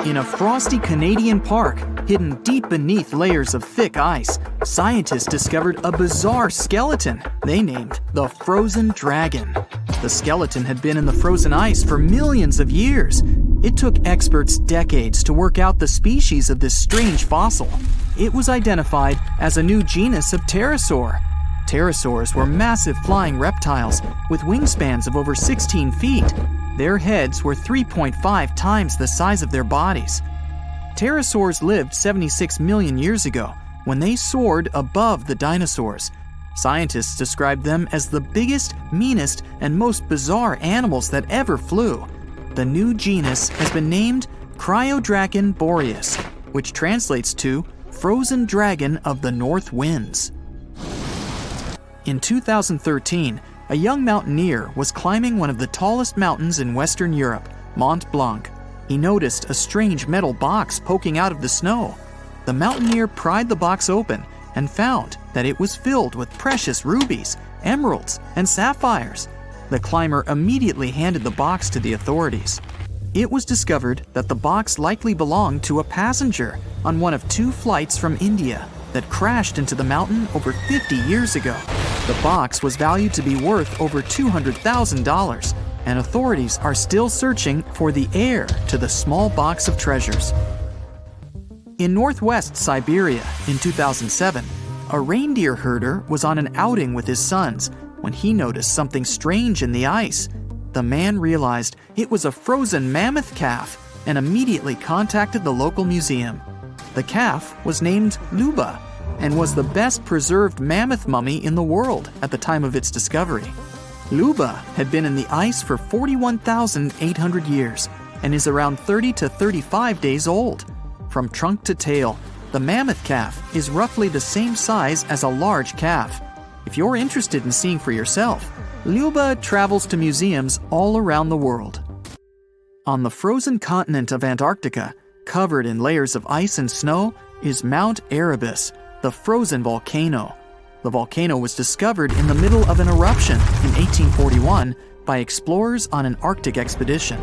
In a frosty Canadian park, hidden deep beneath layers of thick ice, scientists discovered a bizarre skeleton they named the frozen dragon. The skeleton had been in the frozen ice for millions of years. It took experts decades to work out the species of this strange fossil. It was identified as a new genus of pterosaur. Pterosaurs were massive flying reptiles with wingspans of over 16 feet. Their heads were 3.5 times the size of their bodies. Pterosaurs lived 76 million years ago when they soared above the dinosaurs. Scientists described them as the biggest, meanest, and most bizarre animals that ever flew. The new genus has been named Cryodragon boreas, which translates to frozen dragon of the north winds. In 2013, a young mountaineer was climbing one of the tallest mountains in Western Europe, Mont Blanc. He noticed a strange metal box poking out of the snow. The mountaineer pried the box open and found that it was filled with precious rubies, emeralds, and sapphires. The climber immediately handed the box to the authorities. It was discovered that the box likely belonged to a passenger on one of 2 flights from India that crashed into the mountain over 50 years ago. The box was valued to be worth over $200,000, and authorities are still searching for the heir to the small box of treasures. In northwest Siberia in 2007, a reindeer herder was on an outing with his sons when he noticed something strange in the ice. The man realized it was a frozen mammoth calf and immediately contacted the local museum. The calf was named Luba and was the best preserved mammoth mummy in the world at the time of its discovery. Luba had been in the ice for 41,800 years and is around 30 to 35 days old. From trunk to tail, the mammoth calf is roughly the same size as a large calf. If you're interested in seeing for yourself, Luba travels to museums all around the world. On the frozen continent of Antarctica, covered in layers of ice and snow, is Mount Erebus, the frozen volcano. The volcano was discovered in the middle of an eruption in 1841 by explorers on an Arctic expedition.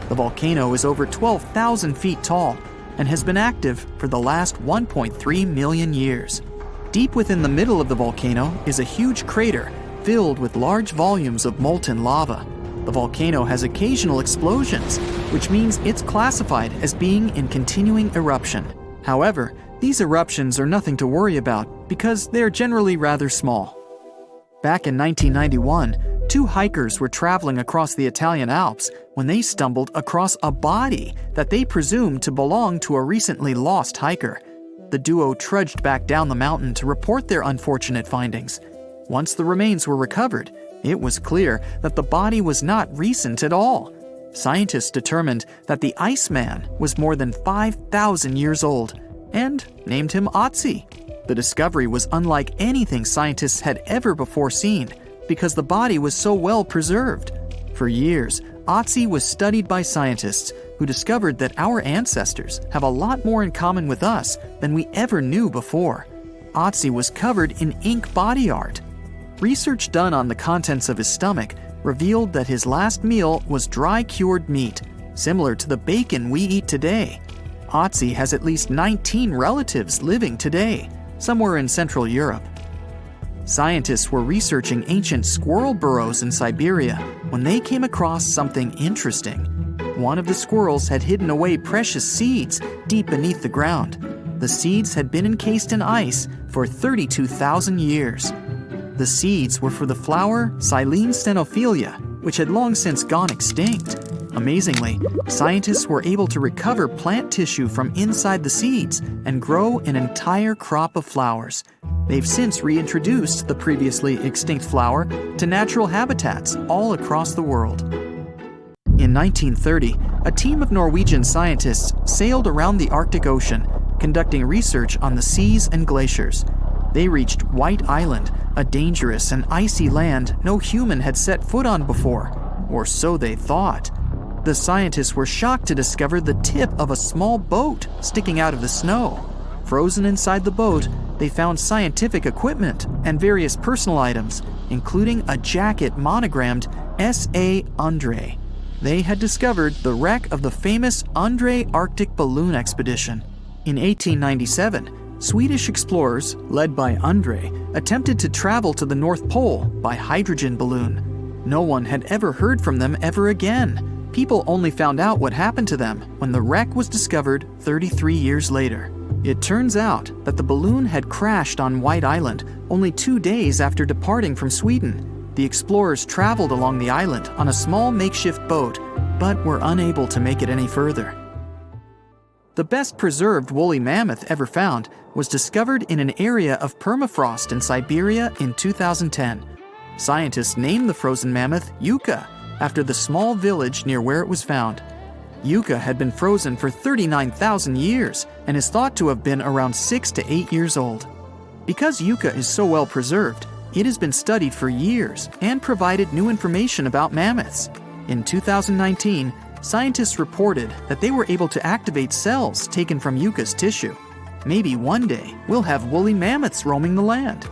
The volcano is over 12,000 feet tall and has been active for the last 1.3 million years. Deep within the middle of the volcano is a huge crater filled with large volumes of molten lava. The volcano has occasional explosions, which means it's classified as being in continuing eruption. However, these eruptions are nothing to worry about because they're generally rather small. Back in 1991, 2 hikers were traveling across the Italian Alps when they stumbled across a body that they presumed to belong to a recently lost hiker. The duo trudged back down the mountain to report their unfortunate findings. Once the remains were recovered, it was clear that the body was not recent at all. Scientists determined that the Iceman was more than 5,000 years old and named him Otzi. The discovery was unlike anything scientists had ever before seen because the body was so well preserved. For years, Otzi was studied by scientists who discovered that our ancestors have a lot more in common with us than we ever knew before. Otzi was covered in ink body art. Research done on the contents of his stomach revealed that his last meal was dry cured meat, similar to the bacon we eat today. Otzi has at least 19 relatives living today, somewhere in Central Europe. Scientists were researching ancient squirrel burrows in Siberia when they came across something interesting. One of the squirrels had hidden away precious seeds deep beneath the ground. The seeds had been encased in ice for 32,000 years. The seeds were for the flower Silene stenophilia, which had long since gone extinct. Amazingly, scientists were able to recover plant tissue from inside the seeds and grow an entire crop of flowers. They've since reintroduced the previously extinct flower to natural habitats all across the world. In 1930, a team of Norwegian scientists sailed around the Arctic Ocean, conducting research on the seas and glaciers. They reached White Island, a dangerous and icy land no human had set foot on before, or so they thought. The scientists were shocked to discover the tip of a small boat sticking out of the snow. Frozen inside the boat, they found scientific equipment and various personal items, including a jacket monogrammed S.A. Andre. They had discovered the wreck of the famous André Arctic balloon expedition. In 1897, Swedish explorers, led by André, attempted to travel to the North Pole by hydrogen balloon. No one had ever heard from them ever again. People only found out what happened to them when the wreck was discovered 33 years later. It turns out that the balloon had crashed on White Island only 2 days after departing from Sweden. The explorers traveled along the island on a small makeshift boat, but were unable to make it any further. The best preserved woolly mammoth ever found was discovered in an area of permafrost in Siberia in 2010. Scientists named the frozen mammoth Yucca, after the small village near where it was found. Yucca had been frozen for 39,000 years and is thought to have been around 6 to 8 years old. Because Yucca is so well preserved, it has been studied for years and provided new information about mammoths. In 2019, scientists reported that they were able to activate cells taken from Yucca's tissue. Maybe one day we'll have woolly mammoths roaming the land.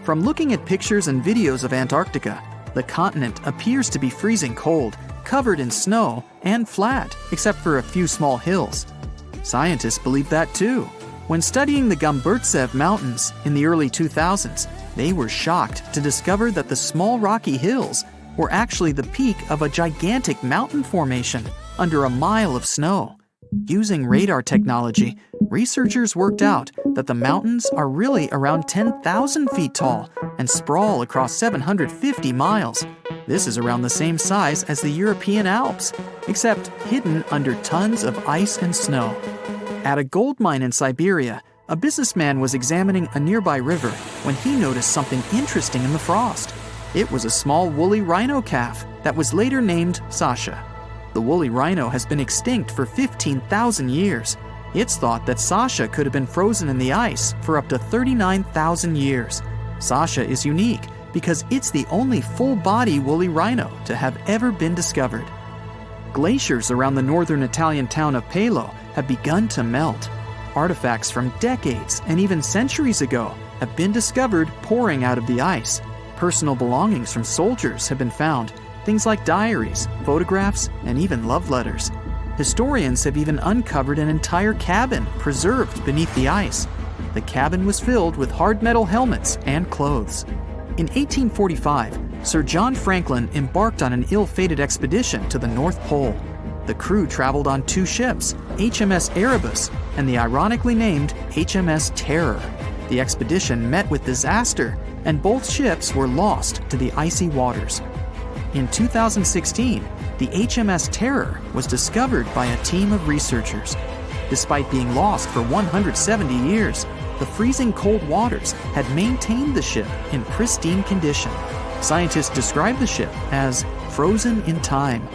From looking at pictures and videos of Antarctica, the continent appears to be freezing cold, covered in snow, and flat, except for a few small hills. Scientists believe that too. When studying the Gomburtsev Mountains in the early 2000s, they were shocked to discover that the small rocky hills were actually the peak of a gigantic mountain formation under a mile of snow. Using radar technology, researchers worked out that the mountains are really around 10,000 feet tall and sprawl across 750 miles. This is around the same size as the European Alps, except hidden under tons of ice and snow. At a gold mine in Siberia, a businessman was examining a nearby river when he noticed something interesting in the frost. It was a small woolly rhino calf that was later named Sasha. The woolly rhino has been extinct for 15,000 years. It's thought that Sasha could have been frozen in the ice for up to 39,000 years. Sasha is unique because it's the only full-body woolly rhino to have ever been discovered. Glaciers around the northern Italian town of Pelo have begun to melt. Artifacts from decades and even centuries ago have been discovered pouring out of the ice. Personal belongings from soldiers have been found, things like diaries, photographs, and even love letters. Historians have even uncovered an entire cabin preserved beneath the ice. The cabin was filled with hard metal helmets and clothes. In 1845, Sir John Franklin embarked on an ill-fated expedition to the North Pole. The crew traveled on 2 ships, HMS Erebus and the ironically named HMS Terror. The expedition met with disaster, and both ships were lost to the icy waters. In 2016, the HMS Terror was discovered by a team of researchers. Despite being lost for 170 years, the freezing cold waters had maintained the ship in pristine condition. Scientists described the ship as frozen in time.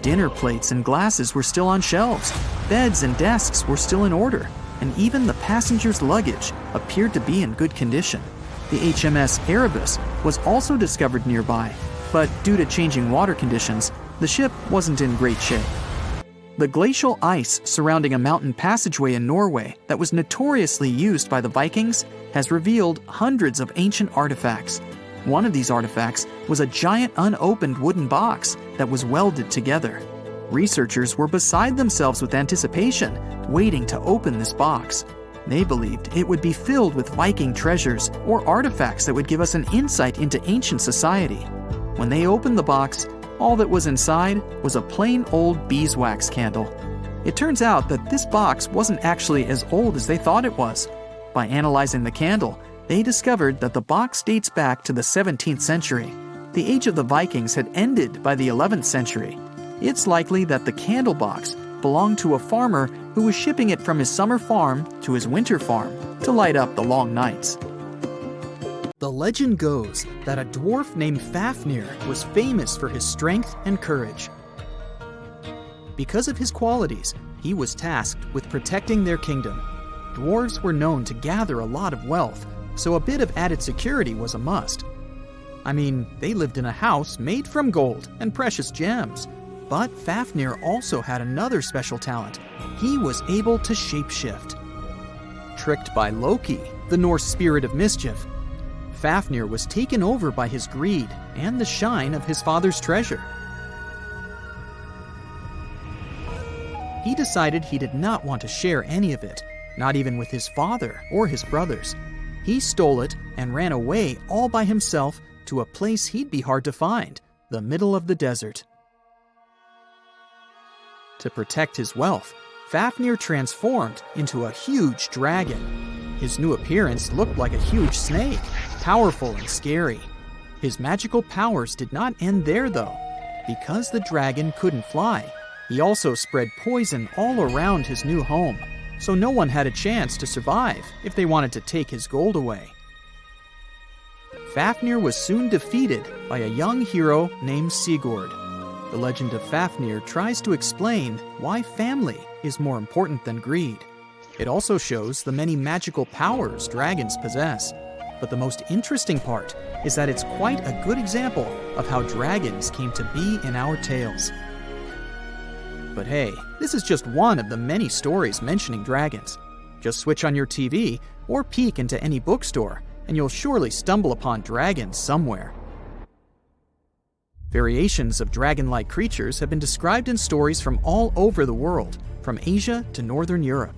Dinner plates and glasses were still on shelves, beds and desks were still in order, and even the passengers' luggage appeared to be in good condition. The HMS Erebus was also discovered nearby, but due to changing water conditions, the ship wasn't in great shape. The glacial ice surrounding a mountain passageway in Norway that was notoriously used by the Vikings has revealed hundreds of ancient artifacts. One of these artifacts was a giant unopened wooden box that was welded together. Researchers were beside themselves with anticipation, waiting to open this box. They believed it would be filled with Viking treasures or artifacts that would give us an insight into ancient society. When they opened the box, all that was inside was a plain old beeswax candle. It turns out that this box wasn't actually as old as they thought it was. By analyzing the candle, they discovered that the box dates back to the 17th century. The age of the Vikings had ended by the 11th century. It's likely that the candle box belonged to a farmer who was shipping it from his summer farm to his winter farm to light up the long nights. The legend goes that a dwarf named Fafnir was famous for his strength and courage. Because of his qualities, he was tasked with protecting their kingdom. Dwarves were known to gather a lot of wealth, so a bit of added security was a must. I mean, they lived in a house made from gold and precious gems. But Fafnir also had another special talent. He was able to shapeshift. Tricked by Loki, the Norse spirit of mischief, Fafnir was taken over by his greed and the shine of his father's treasure. he decided he did not want to share any of it, not even with his father or his brothers. He stole it and ran away all by himself to a place he'd be hard to find, the middle of the desert. To protect his wealth, Fafnir transformed into a huge dragon. His new appearance looked like a huge snake, powerful and scary. His magical powers did not end there, though. Because the dragon couldn't fly, he also spread poison all around his new home, so no one had a chance to survive if they wanted to take his gold away. Fafnir was soon defeated by a young hero named Sigurd. The legend of Fafnir tries to explain why family is more important than greed. It also shows the many magical powers dragons possess. But the most interesting part is that it's quite a good example of how dragons came to be in our tales. But hey, this is just one of the many stories mentioning dragons. Just switch on your TV or peek into any bookstore, and you'll surely stumble upon dragons somewhere. Variations of dragon-like creatures have been described in stories from all over the world, from Asia to Northern Europe.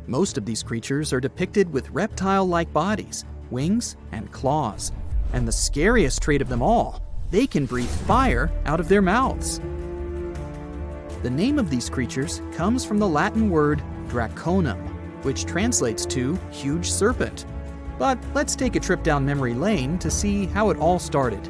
Most of these creatures are depicted with reptile-like bodies, wings, and claws. And the scariest trait of them all, they can breathe fire out of their mouths. The name of these creatures comes from the Latin word draconum, which translates to huge serpent. But let's take a trip down memory lane to see how it all started.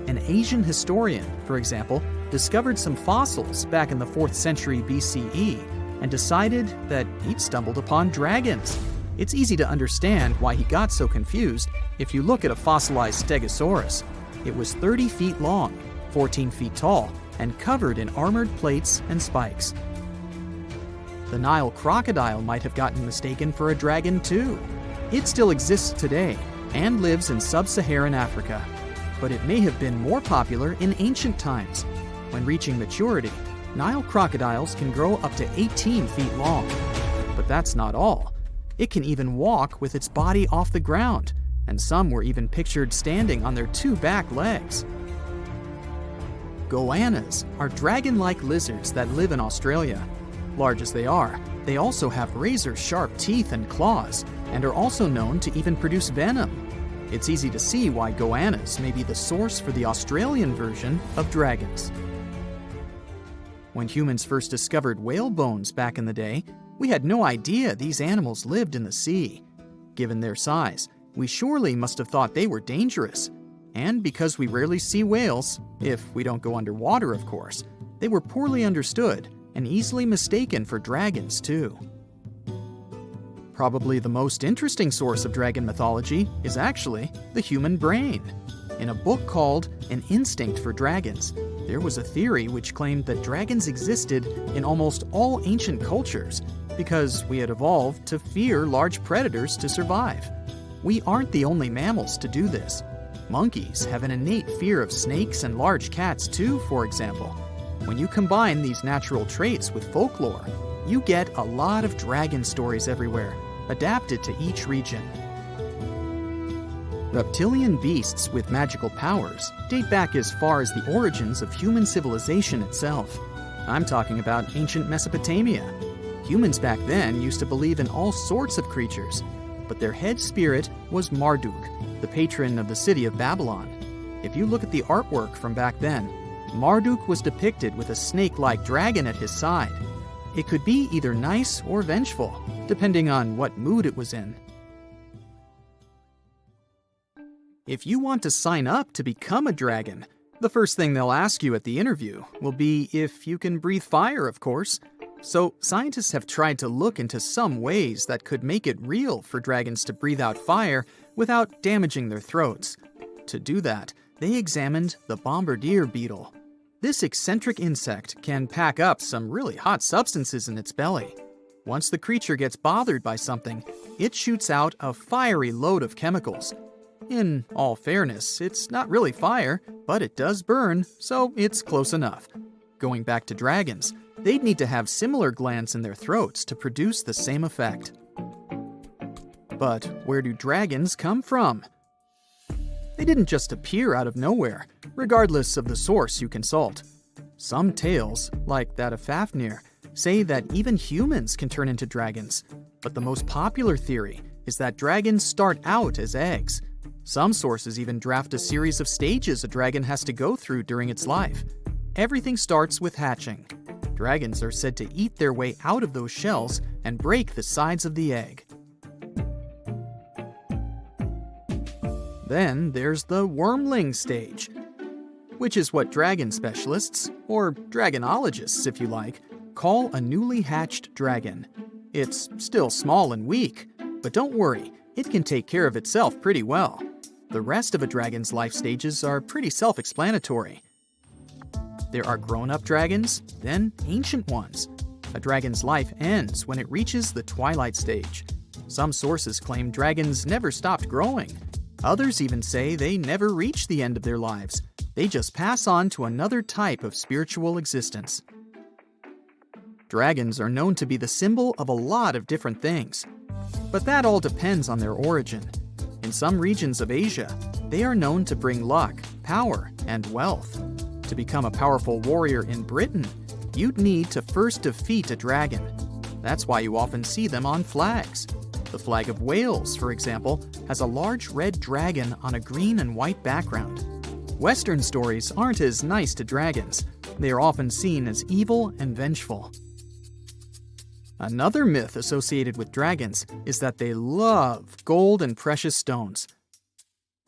An Asian historian, for example, discovered some fossils back in the 4th century BCE and decided that he'd stumbled upon dragons. It's easy to understand why he got so confused if you look at a fossilized stegosaurus. It was 30 feet long, 14 feet tall, and covered in armored plates and spikes. The Nile crocodile might have gotten mistaken for a dragon too. It still exists today and lives in sub-Saharan Africa. But it may have been more popular in ancient times. When reaching maturity, Nile crocodiles can grow up to 18 feet long. But that's not all. It can even walk with its body off the ground, and some were even pictured standing on their 2 back legs. Goannas are dragon-like lizards that live in Australia. Large as they are, they also have razor-sharp teeth and claws, and are also known to even produce venom. It's easy to see why goannas may be the source for the Australian version of dragons. When humans first discovered whale bones back in the day, we had no idea these animals lived in the sea. Given their size, we surely must have thought they were dangerous. And because we rarely see whales, if we don't go underwater of course, they were poorly understood and easily mistaken for dragons too. Probably the most interesting source of dragon mythology is actually the human brain. In a book called An Instinct for Dragons, there was a theory which claimed that dragons existed in almost all ancient cultures because we had evolved to fear large predators to survive. We aren't the only mammals to do this. Monkeys have an innate fear of snakes and large cats too, for example. When you combine these natural traits with folklore, you get a lot of dragon stories everywhere, adapted to each region. Reptilian beasts with magical powers date back as far as the origins of human civilization itself. I'm talking about ancient Mesopotamia. Humans back then used to believe in all sorts of creatures, but their head spirit was Marduk, the patron of the city of Babylon. If you look at the artwork from back then, Marduk was depicted with a snake-like dragon at his side. It could be either nice or vengeful, depending on what mood it was in. If you want to sign up to become a dragon, the first thing they'll ask you at the interview will be if you can breathe fire, of course. So scientists have tried to look into some ways that could make it real for dragons to breathe out fire without damaging their throats. To do that, they examined the bombardier beetle. This eccentric insect can pack up some really hot substances in its belly. Once the creature gets bothered by something, it shoots out a fiery load of chemicals. In all fairness, it's not really fire, but it does burn, so it's close enough. Going back to dragons, they'd need to have similar glands in their throats to produce the same effect. But where do dragons come from? They didn't just appear out of nowhere, regardless of the source you consult. Some tales, like that of Fafnir, say that even humans can turn into dragons, but the most popular theory is that dragons start out as eggs. Some sources even draft a series of stages a dragon has to go through during its life. Everything starts with hatching. Dragons are said to eat their way out of those shells and break the sides of the egg. Then there's the wormling stage, which is what dragon specialists, or dragonologists if you like, call a newly hatched dragon. It's still small and weak, but don't worry, it can take care of itself pretty well. The rest of a dragon's life stages are pretty self-explanatory. There are grown-up dragons, then ancient ones. A dragon's life ends when it reaches the twilight stage. Some sources claim dragons never stopped growing. Others even say they never reach the end of their lives. They just pass on to another type of spiritual existence. Dragons are known to be the symbol of a lot of different things, but that all depends on their origin. In some regions of Asia, they are known to bring luck, power, and wealth. To become a powerful warrior in Britain, you'd need to first defeat a dragon. That's why you often see them on flags. The flag of Wales, for example, has a large red dragon on a green and white background. Western stories aren't as nice to dragons. They are often seen as evil and vengeful. Another myth associated with dragons is that they love gold and precious stones.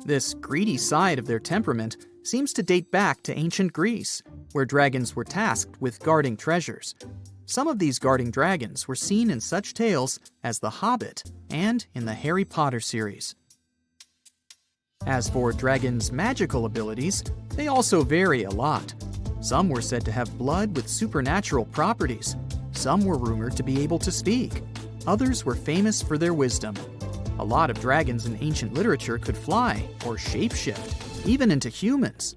This greedy side of their temperament seems to date back to ancient Greece, where dragons were tasked with guarding treasures. Some of these guarding dragons were seen in such tales as The Hobbit and in the Harry Potter series. As for dragons' magical abilities, they also vary a lot. Some were said to have blood with supernatural properties. Some were rumored to be able to speak. Others were famous for their wisdom. A lot of dragons in ancient literature could fly or shapeshift, even into humans.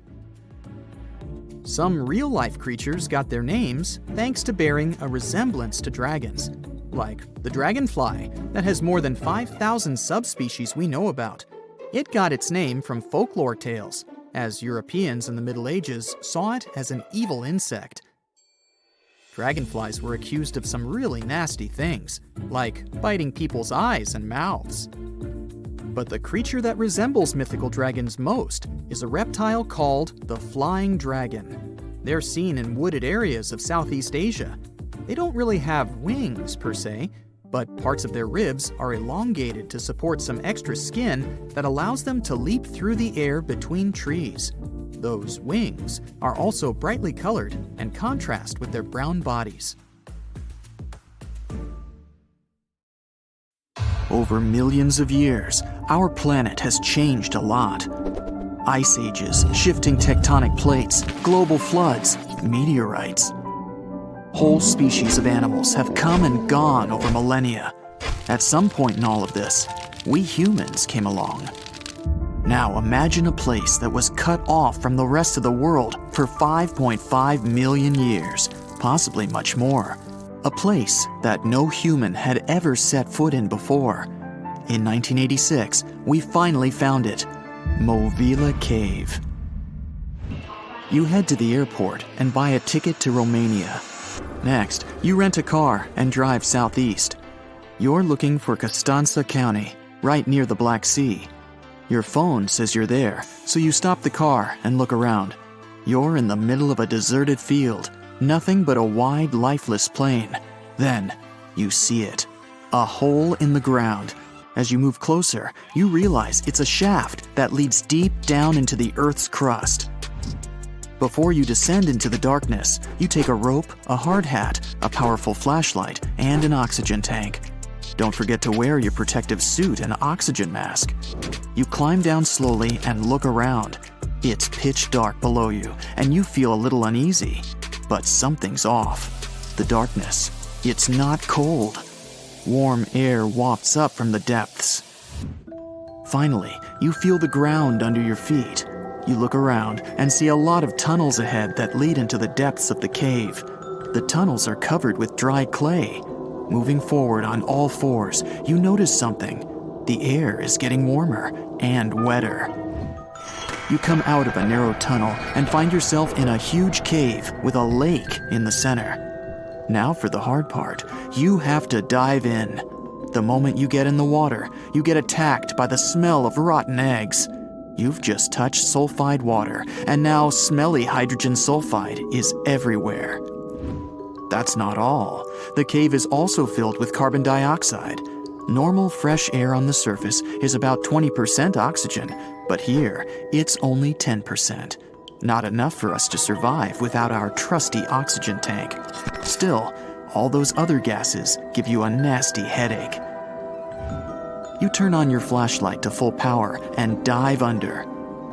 Some real-life creatures got their names thanks to bearing a resemblance to dragons, like the dragonfly that has more than 5,000 subspecies we know about. It got its name from folklore tales, as Europeans in the Middle Ages saw it as an evil insect. Dragonflies were accused of some really nasty things, like biting people's eyes and mouths. But the creature that resembles mythical dragons most is a reptile called the flying dragon. They're seen in wooded areas of Southeast Asia. They don't really have wings per se, but parts of their ribs are elongated to support some extra skin that allows them to leap through the air between trees. Those wings are also brightly colored and contrast with their brown bodies. Over millions of years, our planet has changed a lot. Ice ages, shifting tectonic plates, global floods, meteorites. Whole species of animals have come and gone over millennia. At some point in all of this, we humans came along. Now imagine a place that was cut off from the rest of the world for 5.5 million years, possibly much more. A place that no human had ever set foot in before. In 1986, we finally found it, Movila Cave. You head to the airport and buy a ticket to Romania. Next, you rent a car and drive southeast. You're looking for Constanța County, right near the Black Sea. Your phone says you're there, so you stop the car and look around. You're in the middle of a deserted field, nothing but a wide, lifeless plain. Then, you see it. A hole in the ground. As you move closer, you realize it's a shaft that leads deep down into the Earth's crust. Before you descend into the darkness, you take a rope, a hard hat, a powerful flashlight, and an oxygen tank. Don't forget to wear your protective suit and oxygen mask. You climb down slowly and look around. It's pitch dark below you, and you feel a little uneasy. But something's off. The darkness. It's not cold. Warm air wafts up from the depths. Finally, you feel the ground under your feet. You look around and see a lot of tunnels ahead that lead into the depths of the cave. The tunnels are covered with dry clay. Moving forward on all fours, you notice something. The air is getting warmer and wetter. You come out of a narrow tunnel and find yourself in a huge cave with a lake in the center. Now for the hard part. You have to dive in. The moment you get in the water, you get attacked by the smell of rotten eggs. You've just touched sulfide water, and now smelly hydrogen sulfide is everywhere. That's not all. The cave is also filled with carbon dioxide. Normal fresh air on the surface is about 20% oxygen, but here it's only 10%. Not enough for us to survive without our trusty oxygen tank. Still, all those other gases give you a nasty headache. You turn on your flashlight to full power and dive under.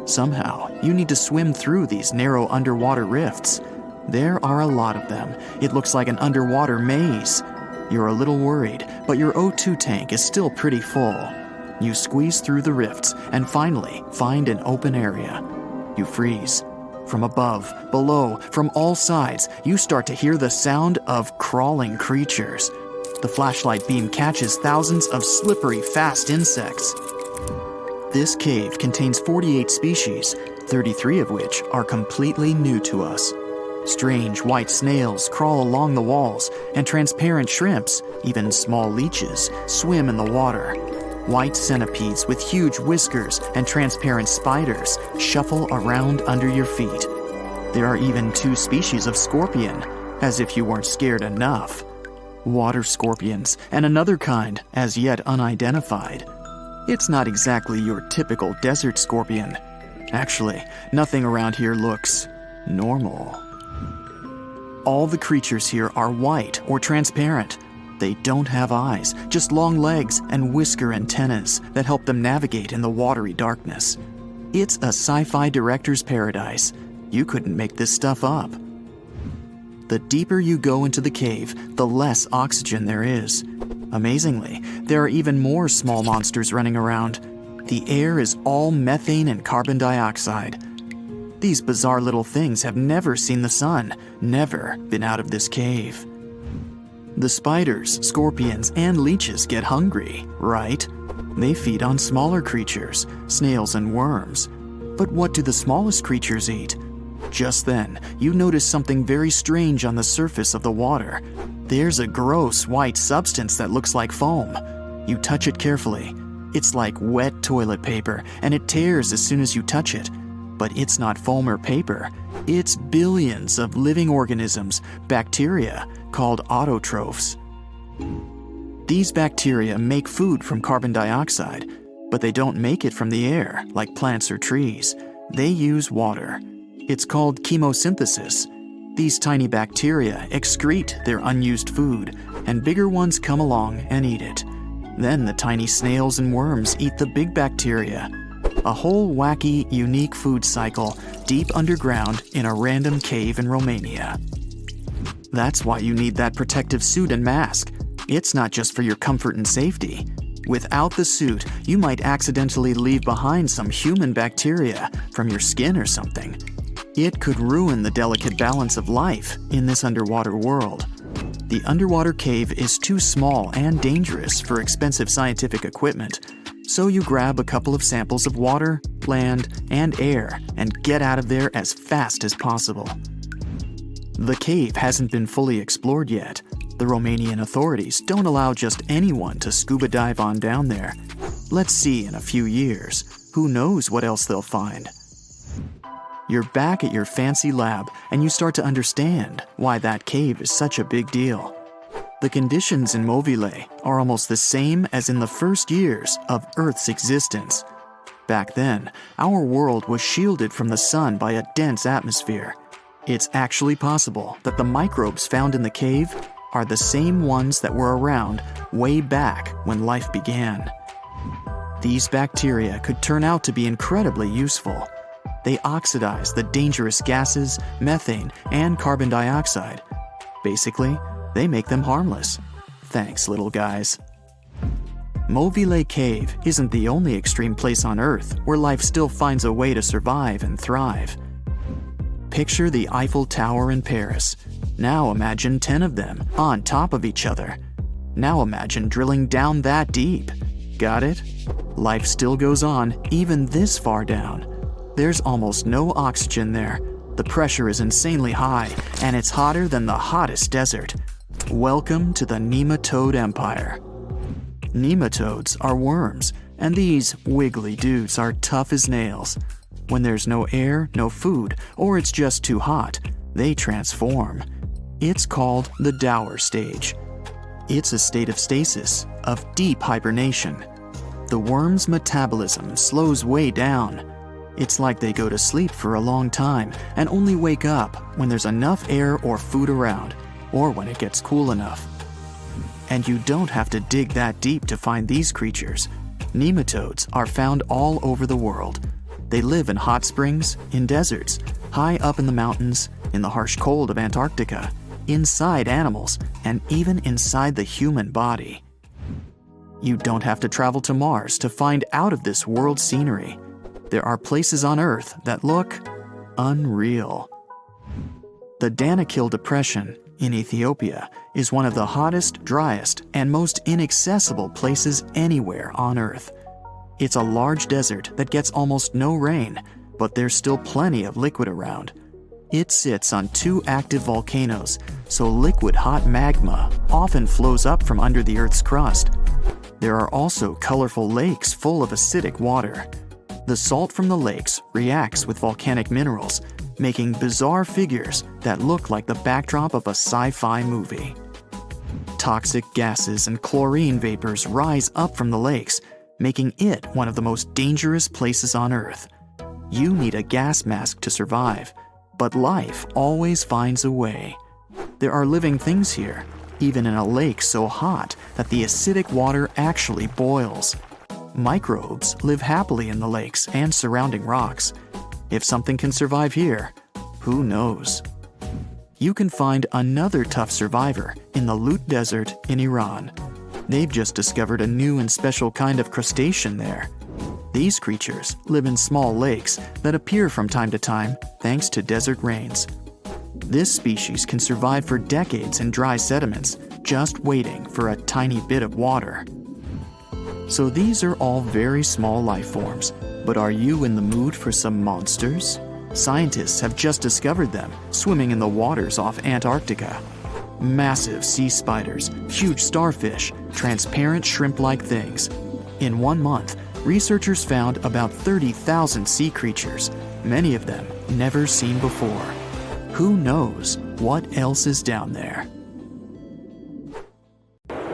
Somehow, you need to swim through these narrow underwater rifts. There are a lot of them. It looks like an underwater maze. You're a little worried, but your O2 tank is still pretty full. You squeeze through the rifts and finally find an open area. You freeze. From above, below, from all sides, you start to hear the sound of crawling creatures. The flashlight beam catches thousands of slippery, fast insects. This cave contains 48 species, 33 of which are completely new to us. Strange white snails crawl along the walls, and transparent shrimps, even small leeches, swim in the water. White centipedes with huge whiskers and transparent spiders shuffle around under your feet. There are even 2 species of scorpion, as if you weren't scared enough. Water scorpions, and another kind, as yet unidentified. It's not exactly your typical desert scorpion. Actually, nothing around here looks normal. All the creatures here are white or transparent. They don't have eyes, just long legs and whisker antennas that help them navigate in the watery darkness. It's a sci-fi director's paradise. You couldn't make this stuff up. The deeper you go into the cave, the less oxygen there is. Amazingly, there are even more small monsters running around. The air is all methane and carbon dioxide. These bizarre little things have never seen the sun, never been out of this cave. The spiders, scorpions, and leeches get hungry, right? They feed on smaller creatures, snails and worms. But what do the smallest creatures eat? Just then, you notice something very strange on the surface of the water. There's a gross white substance that looks like foam. You touch it carefully. It's like wet toilet paper, and it tears as soon as you touch it. But it's not foam or paper. It's billions of living organisms, bacteria, called autotrophs. These bacteria make food from carbon dioxide, but they don't make it from the air like plants or trees. They use water. It's called chemosynthesis. These tiny bacteria excrete their unused food, and bigger ones come along and eat it. Then the tiny snails and worms eat the big bacteria. A whole wacky, unique food cycle deep underground in a random cave in Romania. That's why you need that protective suit and mask. It's not just for your comfort and safety. Without the suit, you might accidentally leave behind some human bacteria from your skin or something. It could ruin the delicate balance of life in this underwater world. The underwater cave is too small and dangerous for expensive scientific equipment, so you grab a couple of samples of water, land, and air and get out of there as fast as possible. The cave hasn't been fully explored yet. The Romanian authorities don't allow just anyone to scuba dive on down there. Let's see in a few years. Who knows what else they'll find? You're back at your fancy lab, and you start to understand why that cave is such a big deal. The conditions in Mobile are almost the same as in the first years of Earth's existence. Back then, our world was shielded from the sun by a dense atmosphere. It's actually possible that the microbes found in the cave are the same ones that were around way back when life began. These bacteria could turn out to be incredibly useful. They oxidize the dangerous gases, methane, and carbon dioxide. Basically, they make them harmless. Thanks, little guys. Mobile Cave isn't the only extreme place on Earth where life still finds a way to survive and thrive. Picture the Eiffel Tower in Paris. Now imagine 10 of them on top of each other. Now imagine drilling down that deep. Got it? Life still goes on even this far down. There's almost no oxygen there. The pressure is insanely high, and it's hotter than the hottest desert. Welcome to the nematode empire. Nematodes are worms, and these wiggly dudes are tough as nails. When there's no air, no food, or it's just too hot, they transform. It's called the dower stage. It's a state of stasis, of deep hibernation. The worm's metabolism slows way down. It's like they go to sleep for a long time and only wake up when there's enough air or food around, or when it gets cool enough. And you don't have to dig that deep to find these creatures. Nematodes are found all over the world. They live in hot springs, in deserts, high up in the mountains, in the harsh cold of Antarctica, inside animals, and even inside the human body. You don't have to travel to Mars to find out of this world scenery. There are places on Earth that look unreal. The Danakil Depression in Ethiopia is one of the hottest, driest, and most inaccessible places anywhere on Earth. It's a large desert that gets almost no rain, but there's still plenty of liquid around. It sits on 2 active volcanoes, so liquid hot magma often flows up from under the Earth's crust. There are also colorful lakes full of acidic water. The salt from the lakes reacts with volcanic minerals, making bizarre figures that look like the backdrop of a sci-fi movie. Toxic gases and chlorine vapors rise up from the lakes, making it one of the most dangerous places on Earth. You need a gas mask to survive, but life always finds a way. There are living things here, even in a lake so hot that the acidic water actually boils. Microbes live happily in the lakes and surrounding rocks. If something can survive here, who knows? You can find another tough survivor in the Lut Desert in Iran. They've just discovered a new and special kind of crustacean there. These creatures live in small lakes that appear from time to time thanks to desert rains. This species can survive for decades in dry sediments, just waiting for a tiny bit of water. So these are all very small life forms, but are you in the mood for some monsters? Scientists have just discovered them swimming in the waters off Antarctica. Massive sea spiders, huge starfish, transparent shrimp-like things. In 1 month, researchers found about 30,000 sea creatures, many of them never seen before. Who knows what else is down there?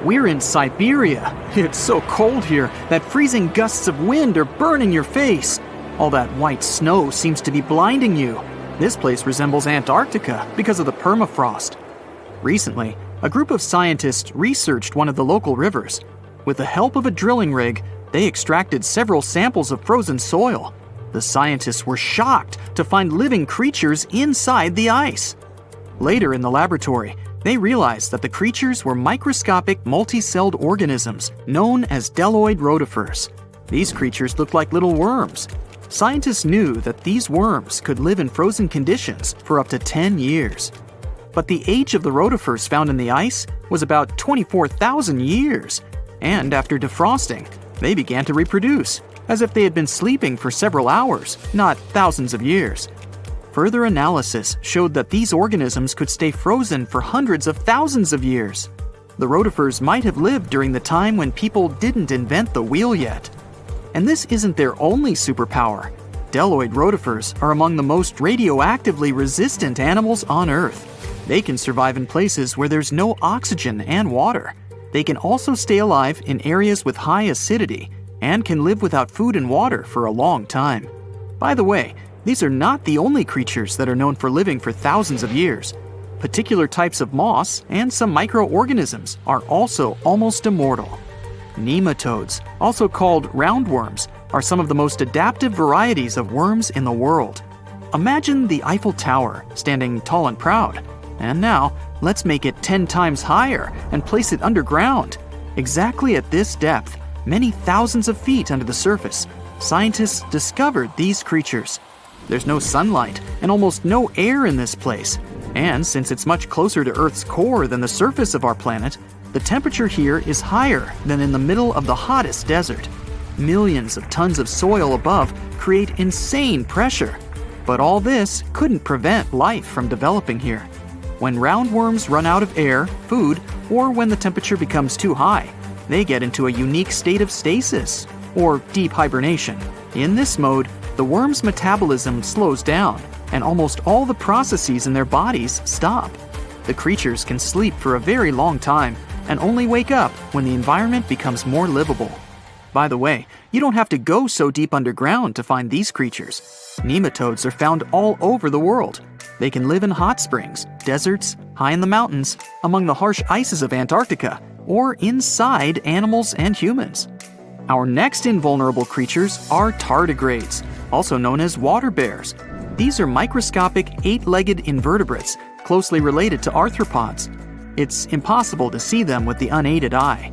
We're in Siberia. It's so cold here that freezing gusts of wind are burning your face. All that white snow seems to be blinding you. This place resembles Antarctica because of the permafrost. Recently, a group of scientists researched one of the local rivers. With the help of a drilling rig, they extracted several samples of frozen soil. The scientists were shocked to find living creatures inside the ice. Later in the laboratory, they realized that the creatures were microscopic multi-celled organisms known as deltoid rotifers. These creatures looked like little worms. Scientists knew that these worms could live in frozen conditions for up to 10 years. But the age of the rotifers found in the ice was about 24,000 years. And after defrosting, they began to reproduce, as if they had been sleeping for several hours, not thousands of years. Further analysis showed that these organisms could stay frozen for hundreds of thousands of years. The rotifers might have lived during the time when people didn't invent the wheel yet. And this isn't their only superpower. Deltoid rotifers are among the most radioactively resistant animals on Earth. They can survive in places where there's no oxygen and water. They can also stay alive in areas with high acidity and can live without food and water for a long time. By the way, these are not the only creatures that are known for living for thousands of years. Particular types of moss and some microorganisms are also almost immortal. Nematodes, also called roundworms, are some of the most adaptive varieties of worms in the world. Imagine the Eiffel Tower standing tall and proud. And now, let's make it 10 times higher and place it underground. Exactly at this depth, many thousands of feet under the surface, scientists discovered these creatures. There's no sunlight and almost no air in this place. And since it's much closer to Earth's core than the surface of our planet, the temperature here is higher than in the middle of the hottest desert. Millions of tons of soil above create insane pressure. But all this couldn't prevent life from developing here. When roundworms run out of air, food, or when the temperature becomes too high, they get into a unique state of stasis, or deep hibernation. In this mode, the worm's metabolism slows down, and almost all the processes in their bodies stop. The creatures can sleep for a very long time and only wake up when the environment becomes more livable. By the way, you don't have to go so deep underground to find these creatures. Nematodes are found all over the world. They can live in hot springs, deserts, high in the mountains, among the harsh ices of Antarctica, or inside animals and humans. Our next invulnerable creatures are tardigrades, also known as water bears. These are microscopic, 8-legged invertebrates closely related to arthropods. It's impossible to see them with the unaided eye.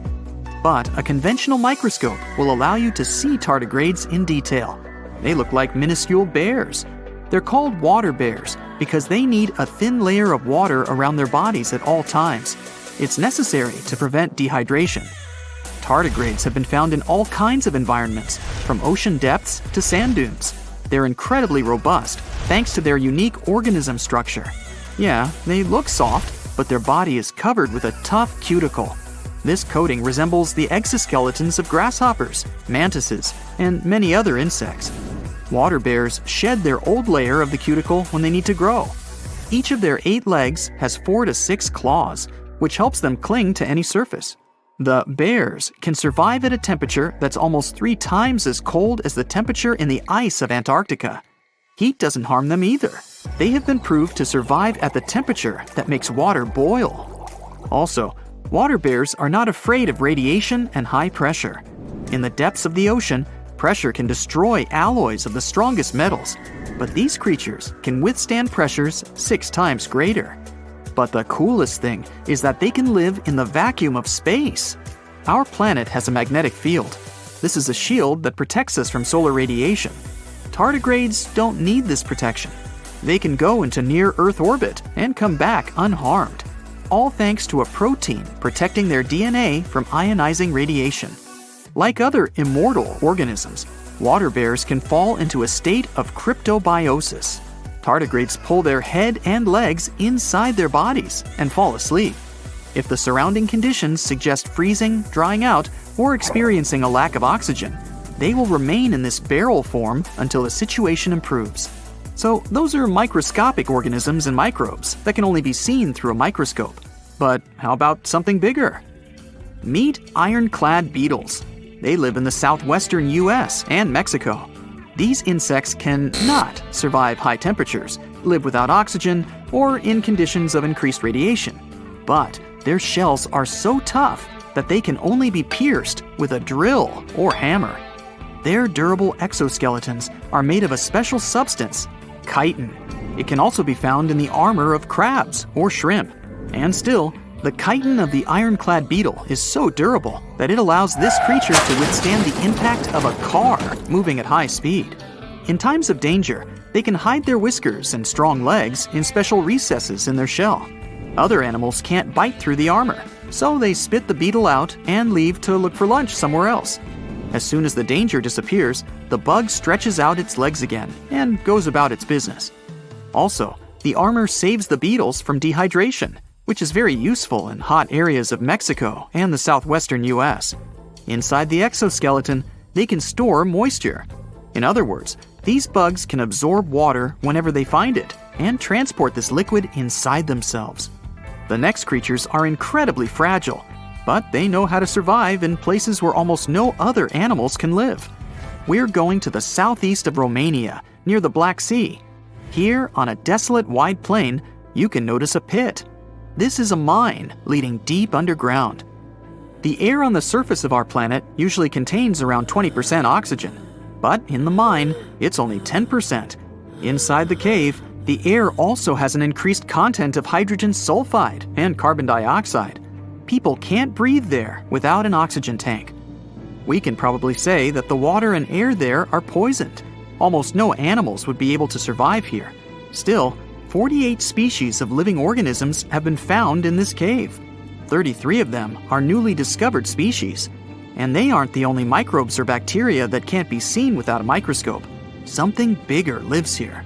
But a conventional microscope will allow you to see tardigrades in detail. They look like minuscule bears. They're called water bears because they need a thin layer of water around their bodies at all times. It's necessary to prevent dehydration. Tardigrades have been found in all kinds of environments, from ocean depths to sand dunes. They're incredibly robust thanks to their unique organism structure. Yeah, they look soft, but their body is covered with a tough cuticle. This coating resembles the exoskeletons of grasshoppers, mantises, and many other insects. Water bears shed their old layer of the cuticle when they need to grow. Each of their 8 legs has 4 to 6 claws, which helps them cling to any surface. The bears can survive at a temperature that's almost 3 times as cold as the temperature in the ice of Antarctica. Heat doesn't harm them either. They have been proved to survive at the temperature that makes water boil. Also, water bears are not afraid of radiation and high pressure. In the depths of the ocean, pressure can destroy alloys of the strongest metals, but these creatures can withstand pressures 6 times greater. But the coolest thing is that they can live in the vacuum of space. Our planet has a magnetic field. This is a shield that protects us from solar radiation. Tardigrades don't need this protection. They can go into near-Earth orbit and come back unharmed, all thanks to a protein protecting their DNA from ionizing radiation. Like other immortal organisms, water bears can fall into a state of cryptobiosis. Tardigrades pull their head and legs inside their bodies and fall asleep. If the surrounding conditions suggest freezing, drying out, or experiencing a lack of oxygen, they will remain in this barrel form until the situation improves. So those are microscopic organisms and microbes that can only be seen through a microscope. But how about something bigger? Meet ironclad beetles. They live in the southwestern US and Mexico. These insects can not survive high temperatures, live without oxygen, or in conditions of increased radiation. But their shells are so tough that they can only be pierced with a drill or hammer. Their durable exoskeletons are made of a special substance, chitin. It can also be found in the armor of crabs or shrimp. And still, the chitin of the ironclad beetle is so durable that it allows this creature to withstand the impact of a car moving at high speed. In times of danger, they can hide their whiskers and strong legs in special recesses in their shell. Other animals can't bite through the armor, so they spit the beetle out and leave to look for lunch somewhere else. As soon as the danger disappears, the bug stretches out its legs again and goes about its business. Also, the armor saves the beetles from dehydration, which is very useful in hot areas of Mexico and the southwestern US. Inside the exoskeleton, they can store moisture. In other words, these bugs can absorb water whenever they find it and transport this liquid inside themselves. The next creatures are incredibly fragile, but they know how to survive in places where almost no other animals can live. We're going to the southeast of Romania, near the Black Sea. Here, on a desolate wide plain, you can notice a pit. This is a mine leading deep underground. The air on the surface of our planet usually contains around 20% oxygen, but in the mine, it's only 10%. Inside the cave, the air also has an increased content of hydrogen sulfide and carbon dioxide. People can't breathe there without an oxygen tank. We can probably say that the water and air there are poisoned. Almost no animals would be able to survive here. Still, 48 species of living organisms have been found in this cave. 33 of them are newly discovered species. And they aren't the only microbes or bacteria that can't be seen without a microscope. Something bigger lives here.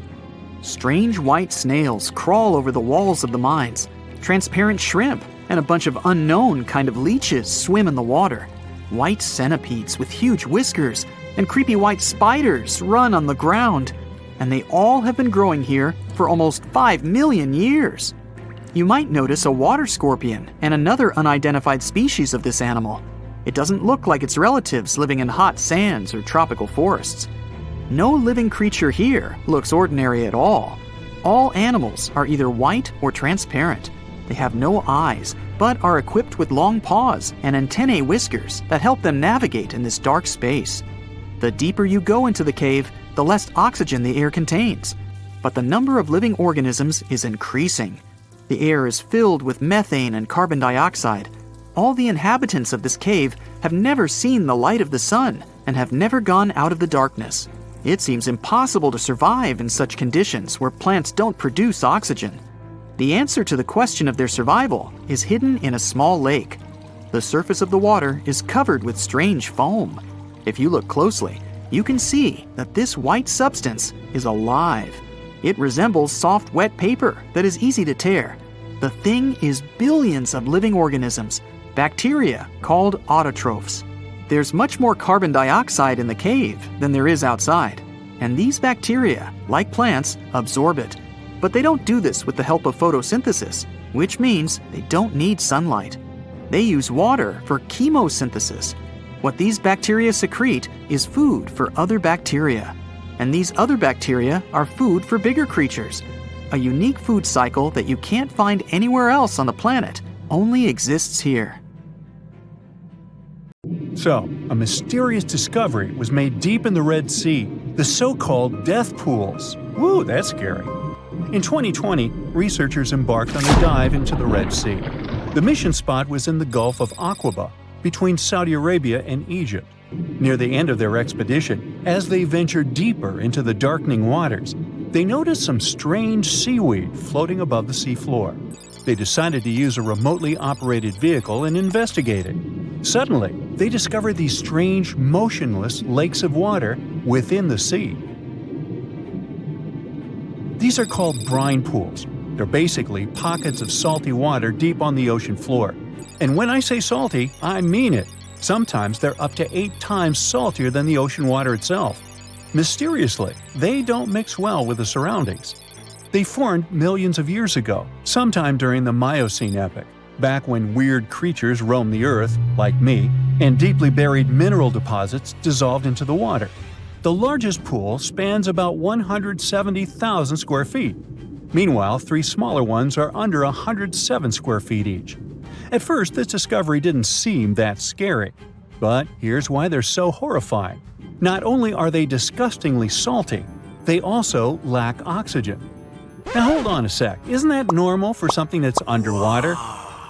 Strange white snails crawl over the walls of the mines. Transparent shrimp and a bunch of unknown kind of leeches swim in the water. White centipedes with huge whiskers and creepy white spiders run on the ground. And they all have been growing here for almost 5 million years. You might notice a water scorpion and another unidentified species of this animal. It doesn't look like its relatives living in hot sands or tropical forests. No living creature here looks ordinary at all. All animals are either white or transparent. They have no eyes, but are equipped with long paws and antennae whiskers that help them navigate in this dark space. The deeper you go into the cave, the less oxygen the air contains. But the number of living organisms is increasing. The air is filled with methane and carbon dioxide. All the inhabitants of this cave have never seen the light of the sun and have never gone out of the darkness. It seems impossible to survive in such conditions where plants don't produce oxygen. The answer to the question of their survival is hidden in a small lake. The surface of the water is covered with strange foam. If you look closely, you can see that this white substance is alive. It resembles soft, wet paper that is easy to tear. The thing is billions of living organisms, bacteria called autotrophs. There's much more carbon dioxide in the cave than there is outside, and these bacteria, like plants, absorb it. But they don't do this with the help of photosynthesis, which means they don't need sunlight. They use water for chemosynthesis. What these bacteria secrete is food for other bacteria, and these other bacteria are food for bigger creatures. A unique food cycle that you can't find anywhere else on the planet only exists here. So, a mysterious discovery was made deep in the Red Sea, the so-called death pools. Woo, that's scary. In 2020, researchers embarked on a dive into the Red Sea. The mission spot was in the Gulf of Aqaba, between Saudi Arabia and Egypt. Near the end of their expedition, as they ventured deeper into the darkening waters, they noticed some strange seaweed floating above the seafloor. They decided to use a remotely operated vehicle and investigate it. Suddenly, they discovered these strange, motionless lakes of water within the sea. These are called brine pools. They're basically pockets of salty water deep on the ocean floor. And when I say salty, I mean it. Sometimes they're up to 8 times saltier than the ocean water itself. Mysteriously, they don't mix well with the surroundings. They formed millions of years ago, sometime during the Miocene epoch, back when weird creatures roamed the earth, like me, and deeply buried mineral deposits dissolved into the water. The largest pool spans about 170,000 square feet. Meanwhile, 3 smaller ones are under 107 square feet each. At first, this discovery didn't seem that scary. But here's why they're so horrifying. Not only are they disgustingly salty, they also lack oxygen. Now hold on a sec, isn't that normal for something that's underwater?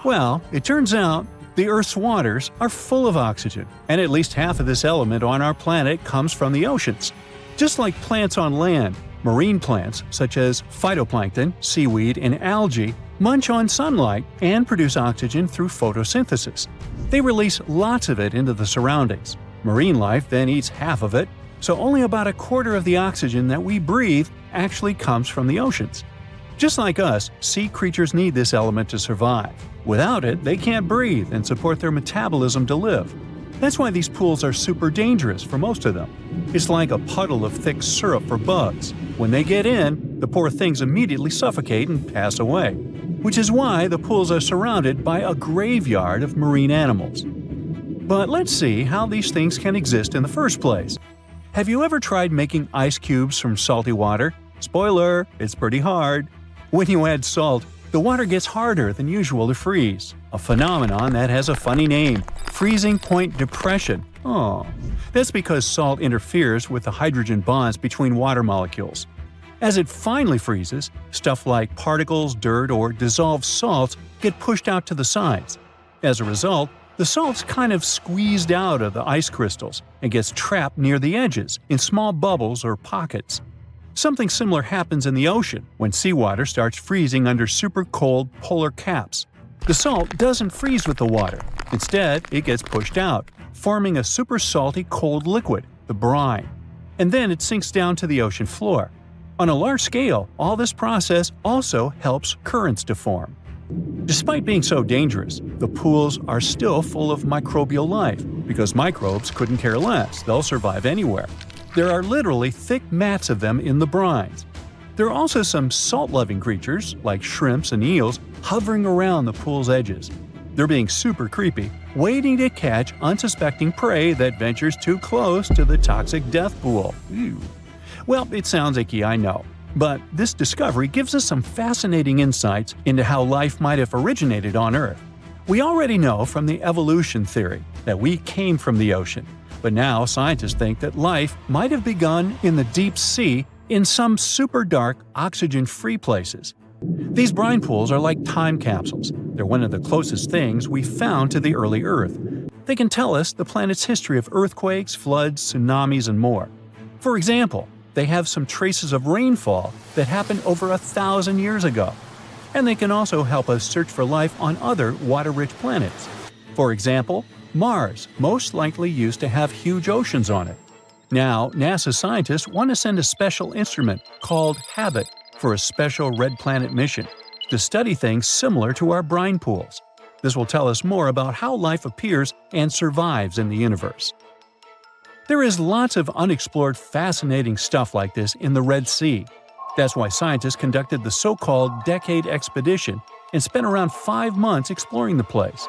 Well, it turns out the Earth's waters are full of oxygen, and at least half of this element on our planet comes from the oceans. Just like plants on land, marine plants, such as phytoplankton, seaweed, and algae, munch on sunlight and produce oxygen through photosynthesis. They release lots of it into the surroundings. Marine life then eats half of it, so only about a quarter of the oxygen that we breathe actually comes from the oceans. Just like us, sea creatures need this element to survive. Without it, they can't breathe and support their metabolism to live. That's why these pools are super dangerous for most of them. It's like a puddle of thick syrup for bugs. When they get in, the poor things immediately suffocate and pass away. Which is why the pools are surrounded by a graveyard of marine animals. But let's see how these things can exist in the first place. Have you ever tried making ice cubes from salty water? Spoiler, it's pretty hard. When you add salt, the water gets harder than usual to freeze, a phenomenon that has a funny name, freezing point depression. Oh, that's because salt interferes with the hydrogen bonds between water molecules. As it finally freezes, stuff like particles, dirt, or dissolved salts get pushed out to the sides. As a result, the salt's kind of squeezed out of the ice crystals and gets trapped near the edges in small bubbles or pockets. Something similar happens in the ocean when seawater starts freezing under super cold polar caps. The salt doesn't freeze with the water. Instead, it gets pushed out, forming a super salty cold liquid, the brine. And then it sinks down to the ocean floor. On a large scale, all this process also helps currents to form. Despite being so dangerous, the pools are still full of microbial life because microbes couldn't care less, they'll survive anywhere. There are literally thick mats of them in the brines. There are also some salt-loving creatures, like shrimps and eels, hovering around the pool's edges. They're being super creepy, waiting to catch unsuspecting prey that ventures too close to the toxic death pool. Ew. Well, it sounds icky, I know. But this discovery gives us some fascinating insights into how life might have originated on Earth. We already know from the evolution theory that we came from the ocean, but now scientists think that life might have begun in the deep sea in some super dark, oxygen-free places. These brine pools are like time capsules. They're one of the closest things we found to the early Earth. They can tell us the planet's history of earthquakes, floods, tsunamis, and more. For example, they have some traces of rainfall that happened over 1,000 years ago. And they can also help us search for life on other water-rich planets. For example, Mars most likely used to have huge oceans on it. Now, NASA scientists want to send a special instrument called HABIT for a special red planet mission to study things similar to our brine pools. This will tell us more about how life appears and survives in the universe. There is lots of unexplored fascinating stuff like this in the Red Sea. That's why scientists conducted the so-called Decade Expedition and spent around 5 months exploring the place.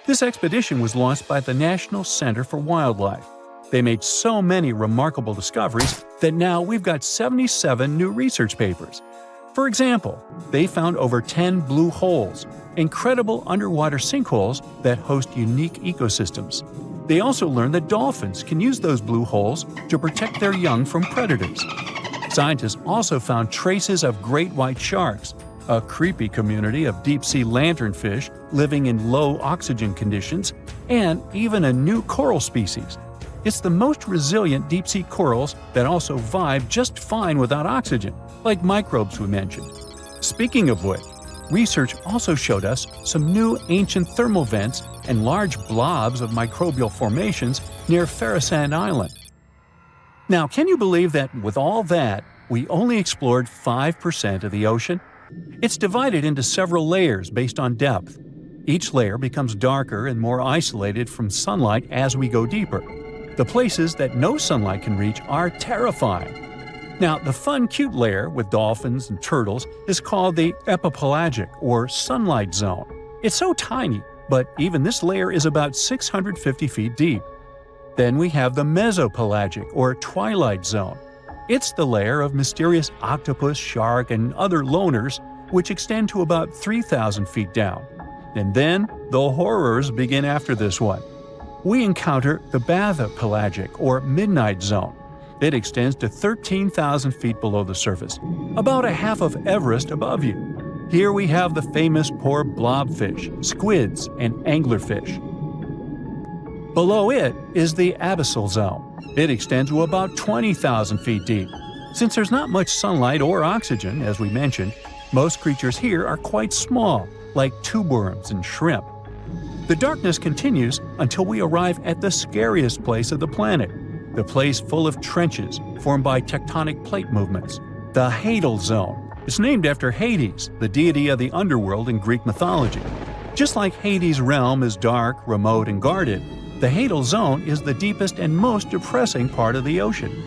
This expedition was launched by the National Center for Wildlife. They made so many remarkable discoveries that now we've got 77 new research papers. For example, they found over 10 blue holes, incredible underwater sinkholes that host unique ecosystems. They also learned that dolphins can use those blue holes to protect their young from predators. Scientists also found traces of great white sharks, a creepy community of deep-sea lanternfish living in low oxygen conditions, and even a new coral species. It's the most resilient deep-sea corals that also vibe just fine without oxygen, like microbes we mentioned. Speaking of which, research also showed us some new ancient thermal vents and large blobs of microbial formations near Farasand Island. Now, can you believe that with all that, we only explored 5% of the ocean? It's divided into several layers based on depth. Each layer becomes darker and more isolated from sunlight as we go deeper. The places that no sunlight can reach are terrifying. Now, the fun, cute layer with dolphins and turtles is called the epipelagic, or sunlight zone. It's so tiny, but even this layer is about 650 feet deep. Then we have the mesopelagic, or twilight zone. It's the layer of mysterious octopus, shark, and other loners, which extend to about 3,000 feet down. And then, the horrors begin after this one. We encounter the bathypelagic, or midnight zone. It extends to 13,000 feet below the surface, about a half of Everest above you. Here we have the famous poor blobfish, squids, and anglerfish. Below it is the abyssal zone. It extends to about 20,000 feet deep. Since there's not much sunlight or oxygen, as we mentioned, most creatures here are quite small, like tube worms and shrimp. The darkness continues until we arrive at the scariest place of the planet, the place full of trenches formed by tectonic plate movements, the Hadal Zone. It's named after Hades, the deity of the underworld in Greek mythology. Just like Hades' realm is dark, remote, and guarded, the Hadal Zone is the deepest and most depressing part of the ocean.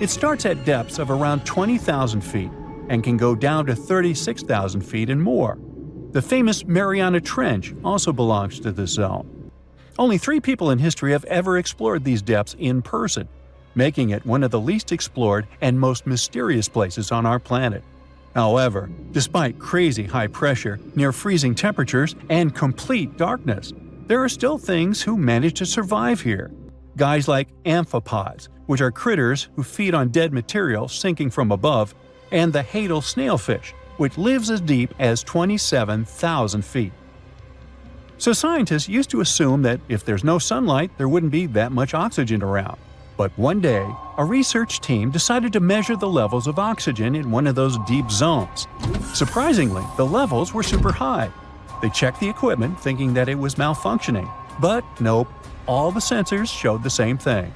It starts at depths of around 20,000 feet and can go down to 36,000 feet and more. The famous Mariana Trench also belongs to this zone. Only 3 people in history have ever explored these depths in person, making it one of the least explored and most mysterious places on our planet. However, despite crazy high pressure, near freezing temperatures, and complete darkness, there are still things who manage to survive here. Guys like amphipods, which are critters who feed on dead material sinking from above, and the Hadal snailfish, which lives as deep as 27,000 feet. So scientists used to assume that if there's no sunlight, there wouldn't be that much oxygen around. But one day, a research team decided to measure the levels of oxygen in one of those deep zones. Surprisingly, the levels were super high. They checked the equipment thinking that it was malfunctioning, but nope, all the sensors showed the same thing.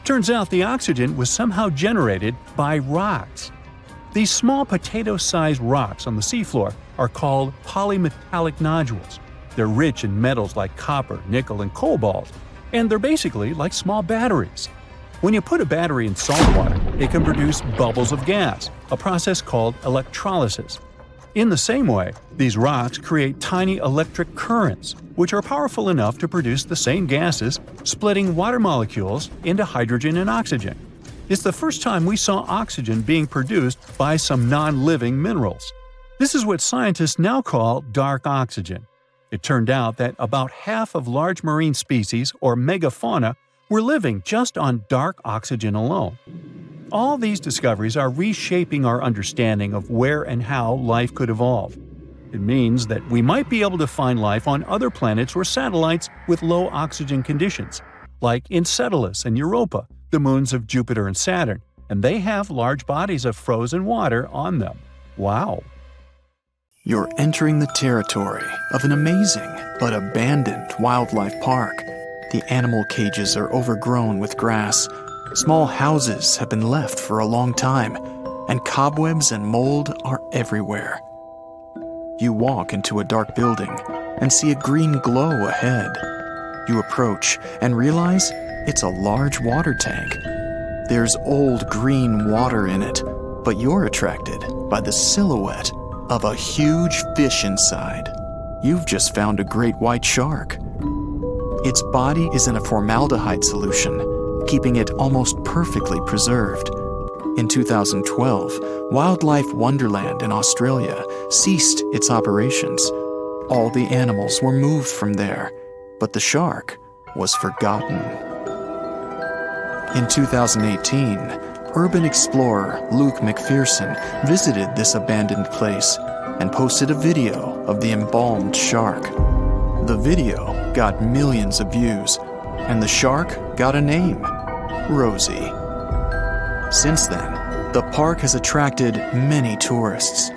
Turns out the oxygen was somehow generated by rocks. These small potato-sized rocks on the seafloor are called polymetallic nodules. They're rich in metals like copper, nickel, and cobalt, and they're basically like small batteries. When you put a battery in salt water, it can produce bubbles of gas, a process called electrolysis. In the same way, these rocks create tiny electric currents, which are powerful enough to produce the same gases, splitting water molecules into hydrogen and oxygen. It's the first time we saw oxygen being produced by some non-living minerals. This is what scientists now call dark oxygen. It turned out that about half of large marine species, or megafauna, were living just on dark oxygen alone. All these discoveries are reshaping our understanding of where and how life could evolve. It means that we might be able to find life on other planets or satellites with low oxygen conditions, like Enceladus and Europa, the moons of Jupiter and Saturn, and they have large bodies of frozen water on them. Wow! You're entering the territory of an amazing but abandoned wildlife park. The animal cages are overgrown with grass. Small houses have been left for a long time, and cobwebs and mold are everywhere. You walk into a dark building and see a green glow ahead. You approach and realize it's a large water tank. There's old green water in it, but you're attracted by the silhouette of a huge fish inside. You've just found a great white shark. Its body is in a formaldehyde solution, keeping it almost perfectly preserved. In 2012, Wildlife Wonderland in Australia ceased its operations. All the animals were moved from there, but the shark was forgotten. In 2018, urban explorer Luke McPherson visited this abandoned place and posted a video of the embalmed shark. The video got millions of views, and the shark got a name: Rosie. Since then, the park has attracted many tourists.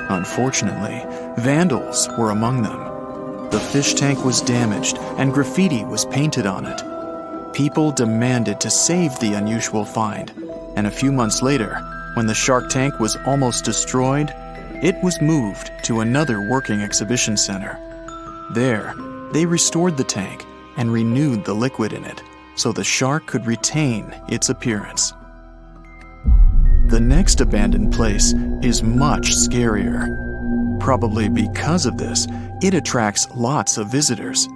Unfortunately, vandals were among them. The fish tank was damaged and graffiti was painted on it. People demanded to save the unusual find, and a few months later, when the shark tank was almost destroyed, it was moved to another working exhibition center. There, they restored the tank and renewed the liquid in it so the shark could retain its appearance. The next abandoned place is much scarier. Probably because of this, it attracts lots of visitors.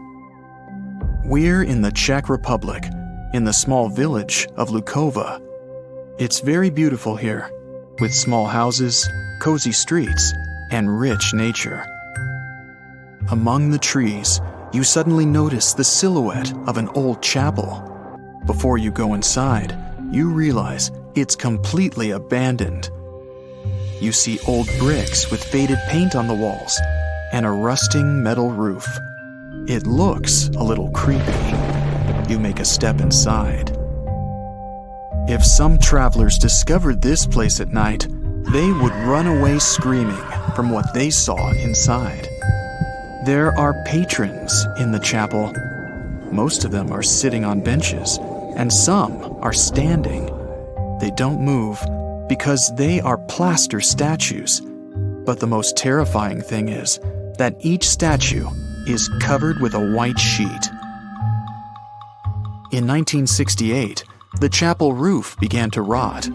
We're in the Czech Republic, in the small village of Lukova. It's very beautiful here, with small houses, cozy streets, and rich nature. Among the trees, you suddenly notice the silhouette of an old chapel. Before you go inside, you realize it's completely abandoned. You see old bricks with faded paint on the walls and a rusting metal roof. It looks a little creepy. You make a step inside. If some travelers discovered this place at night, they would run away screaming from what they saw inside. There are patrons in the chapel. Most of them are sitting on benches, and some are standing. They don't move because they are plaster statues. But the most terrifying thing is that each statue is covered with a white sheet. In 1968, the chapel roof began to rot.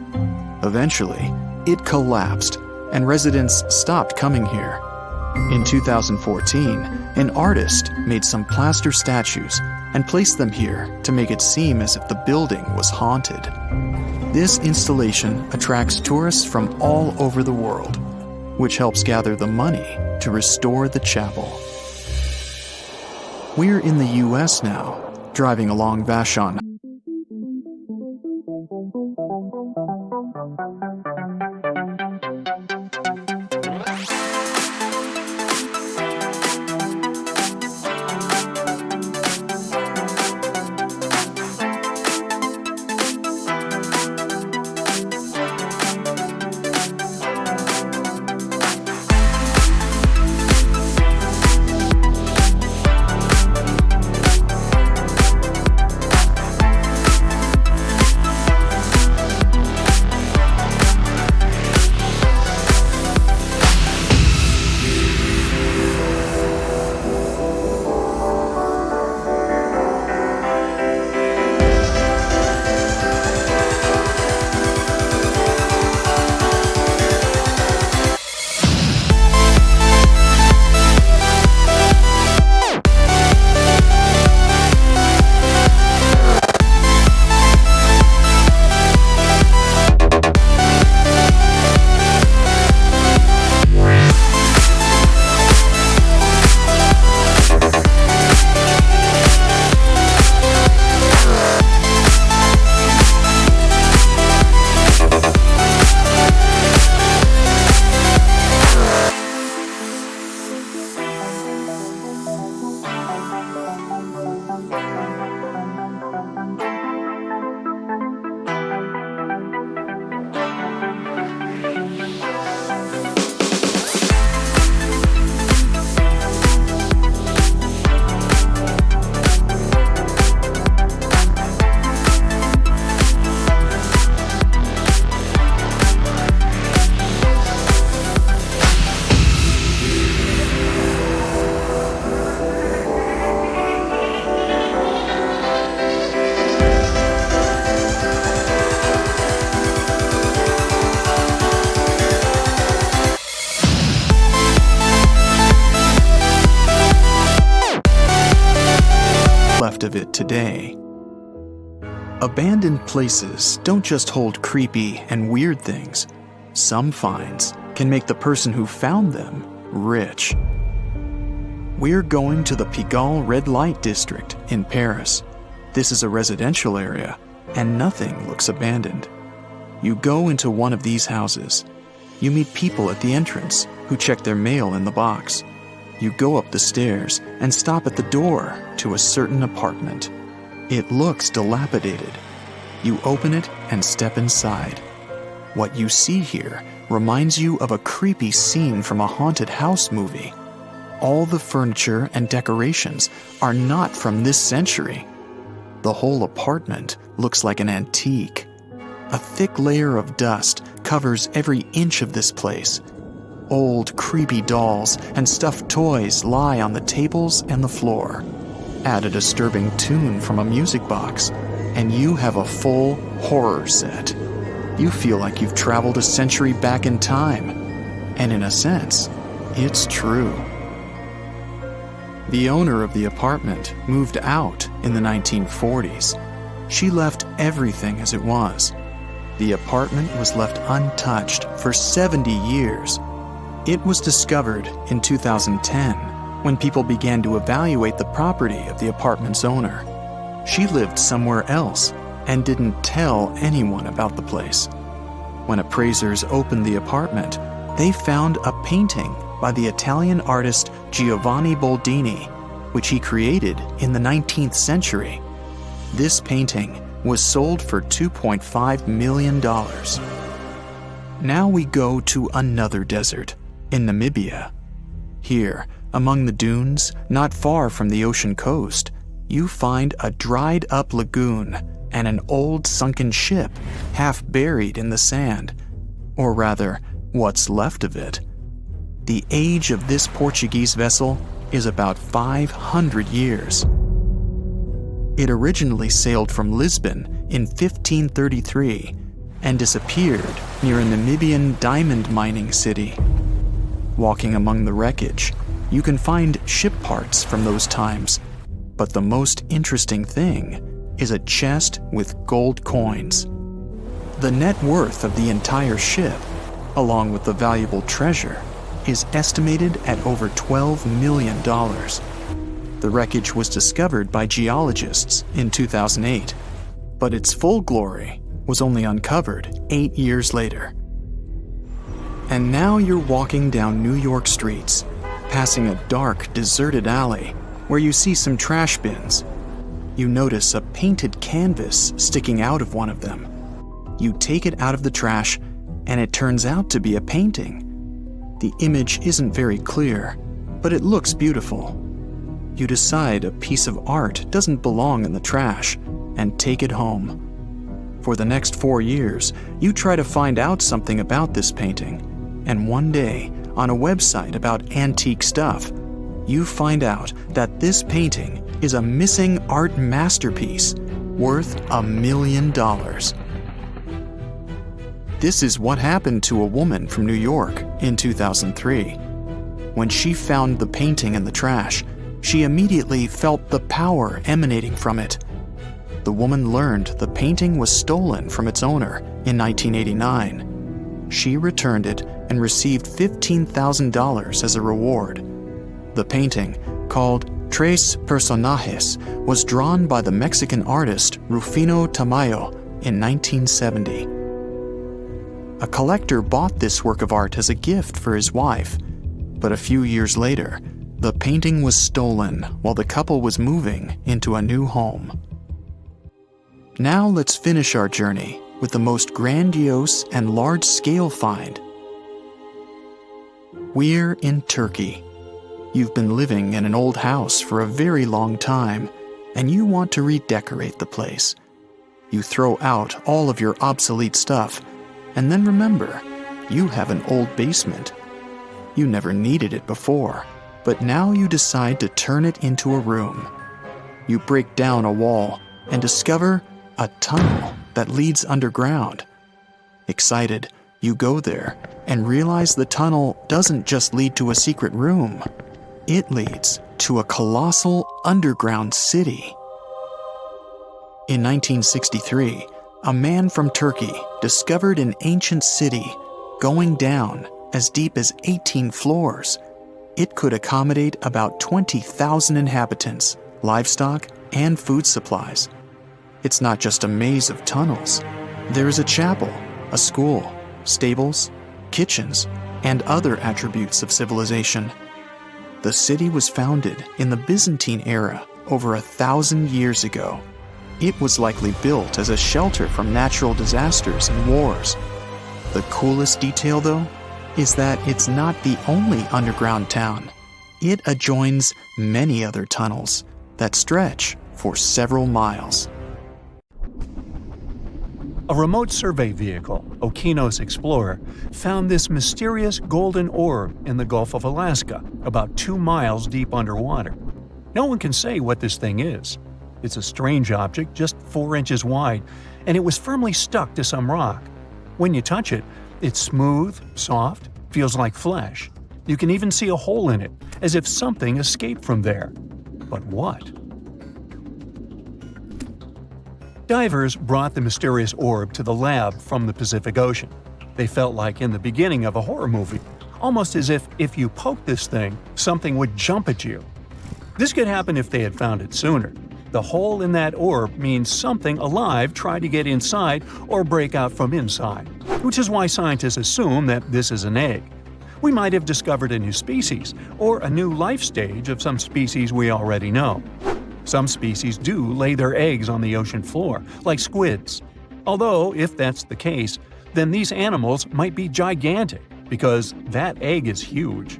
Eventually, it collapsed, and residents stopped coming here. In 2014, an artist made some plaster statues and placed them here to make it seem as if the building was haunted. This installation attracts tourists from all over the world, which helps gather the money to restore the chapel. We're in the US now, driving along Vashon. of it today. Abandoned places don't just hold creepy and weird things. Some finds can make the person who found them rich. We're going to the Pigalle Red Light District in Paris. This is a residential area, and nothing looks abandoned. You go into one of these houses. You meet people at the entrance who check their mail in the box. You go up the stairs and stop at the door to a certain apartment. It looks dilapidated. You open it and step inside. What you see here reminds you of a creepy scene from a haunted house movie. All the furniture and decorations are not from this century. The whole apartment looks like an antique. A thick layer of dust covers every inch of this place. Old, creepy dolls and stuffed toys lie on the tables and the floor. Add a disturbing tune from a music box, and you have a full horror set. You feel like you've traveled a century back in time. And in a sense, it's true. The owner of the apartment moved out in the 1940s. She left everything as it was. The apartment was left untouched for 70 years. It was discovered in 2010 when people began to evaluate the property of the apartment's owner. She lived somewhere else and didn't tell anyone about the place. When appraisers opened the apartment, they found a painting by the Italian artist Giovanni Boldini, which he created in the 19th century. This painting was sold for $2.5 million. Now we go to another desert, in Namibia. Here, among the dunes, not far from the ocean coast, you find a dried-up lagoon and an old sunken ship half buried in the sand, or rather, what's left of it. The age of this Portuguese vessel is about 500 years. It originally sailed from Lisbon in 1533 and disappeared near a Namibian diamond mining city. Walking among the wreckage, you can find ship parts from those times, but the most interesting thing is a chest with gold coins. The net worth of the entire ship, along with the valuable treasure, is estimated at over $12 million. The wreckage was discovered by geologists in 2008, but its full glory was only uncovered 8 years later. And now you're walking down New York streets, passing a dark, deserted alley where you see some trash bins. You notice a painted canvas sticking out of one of them. You take it out of the trash, and it turns out to be a painting. The image isn't very clear, but it looks beautiful. You decide a piece of art doesn't belong in the trash and take it home. For the next 4 years, you try to find out something about this painting, and one day, on a website about antique stuff, you find out that this painting is a missing art masterpiece worth $1 million. This is what happened to a woman from New York in 2003. When she found the painting in the trash, she immediately felt the power emanating from it. The woman learned the painting was stolen from its owner in 1989. She returned it and received $15,000 as a reward. The painting, called Tres Personajes, was drawn by the Mexican artist Rufino Tamayo in 1970. A collector bought this work of art as a gift for his wife, but a few years later, the painting was stolen while the couple was moving into a new home. Now let's finish our journey with the most grandiose and large-scale find. We're in Turkey. You've been living in an old house for a very long time, and you want to redecorate the place. You throw out all of your obsolete stuff, and then remember, you have an old basement. You never needed it before, but now you decide to turn it into a room. You break down a wall and discover a tunnel that leads underground. Excited, you go there and realize the tunnel doesn't just lead to a secret room. It leads to a colossal underground city. In 1963, a man from Turkey discovered an ancient city going down as deep as 18 floors. It could accommodate about 20,000 inhabitants, livestock, and food supplies. It's not just a maze of tunnels. There is a chapel, a school, stables, kitchens, and other attributes of civilization. The city was founded in the Byzantine era over 1,000 years ago. It was likely built as a shelter from natural disasters and wars. The coolest detail, though, is that it's not the only underground town. It adjoins many other tunnels that stretch for several miles. A remote survey vehicle, Okeanos Explorer, found this mysterious golden orb in the Gulf of Alaska, about 2 miles deep underwater. No one can say what this thing is. It's a strange object just 4 inches wide, and it was firmly stuck to some rock. When you touch it, it's smooth, soft, feels like flesh. You can even see a hole in it, as if something escaped from there. But what? Divers brought the mysterious orb to the lab from the Pacific Ocean. They felt like in the beginning of a horror movie, almost as if you poked this thing, something would jump at you. This could happen if they had found it sooner. The hole in that orb means something alive tried to get inside or break out from inside, which is why scientists assume that this is an egg. We might have discovered a new species, or a new life stage of some species we already know. Some species do lay their eggs on the ocean floor, like squids. Although, if that's the case, then these animals might be gigantic, because that egg is huge.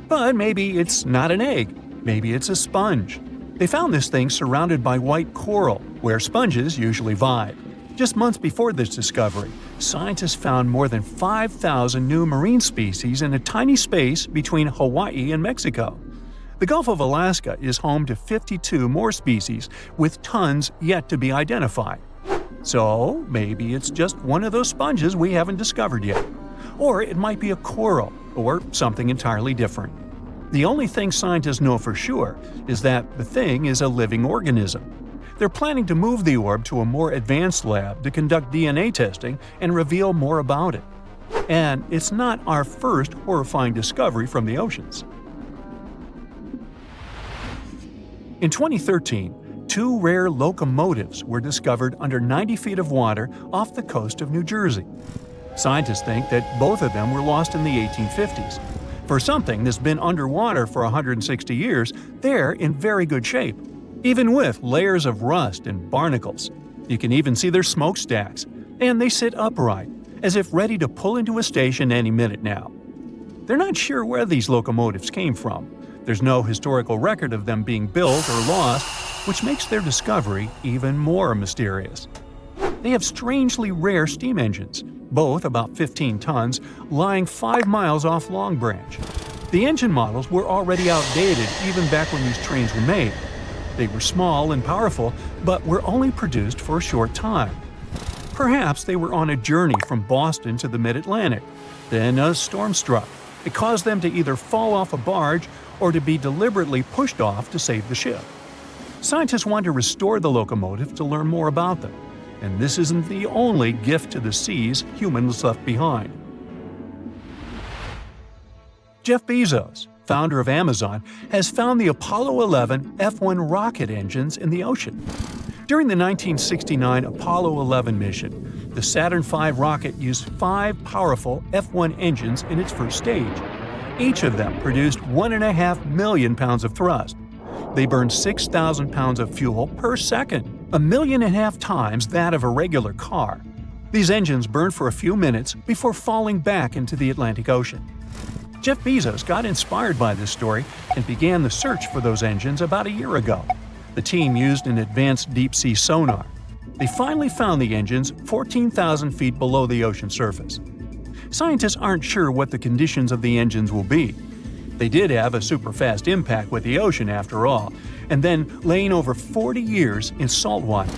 But maybe it's not an egg. Maybe it's a sponge. They found this thing surrounded by white coral, where sponges usually vibe. Just months before this discovery, scientists found more than 5,000 new marine species in a tiny space between Hawaii and Mexico. The Gulf of Alaska is home to 52 more species, with tons yet to be identified. So maybe it's just one of those sponges we haven't discovered yet. Or it might be a coral, or something entirely different. The only thing scientists know for sure is that the thing is a living organism. They're planning to move the orb to a more advanced lab to conduct DNA testing and reveal more about it. And it's not our first horrifying discovery from the oceans. In 2013, 2 rare locomotives were discovered under 90 feet of water off the coast of New Jersey. Scientists think that both of them were lost in the 1850s. For something that's been underwater for 160 years, they're in very good shape, even with layers of rust and barnacles. You can even see their smokestacks, and they sit upright, as if ready to pull into a station any minute now. They're not sure where these locomotives came from. There's no historical record of them being built or lost, which makes their discovery even more mysterious. They have strangely rare steam engines, both about 15 tons, lying 5 miles off Long Branch. The engine models were already outdated even back when these trains were made. They were small and powerful, but were only produced for a short time. Perhaps they were on a journey from Boston to the mid-Atlantic. Then a storm struck. It caused them to either fall off a barge or to be deliberately pushed off to save the ship. Scientists want to restore the locomotive to learn more about them. And this isn't the only gift to the seas humans left behind. Jeff Bezos, founder of Amazon, has found the Apollo 11 F-1 rocket engines in the ocean. During the 1969 Apollo 11 mission, the Saturn V rocket used 5 powerful F-1 engines in its first stage. Each of them produced 1.5 million pounds of thrust. They burned 6,000 pounds of fuel per second, 1.5 million times that of a regular car. These engines burned for a few minutes before falling back into the Atlantic Ocean. Jeff Bezos got inspired by this story and began the search for those engines about a year ago. The team used an advanced deep-sea sonar. They finally found the engines 14,000 feet below the ocean surface. Scientists aren't sure what the conditions of the engines will be. They did have a super-fast impact with the ocean after all, and then laying over 40 years in salt water.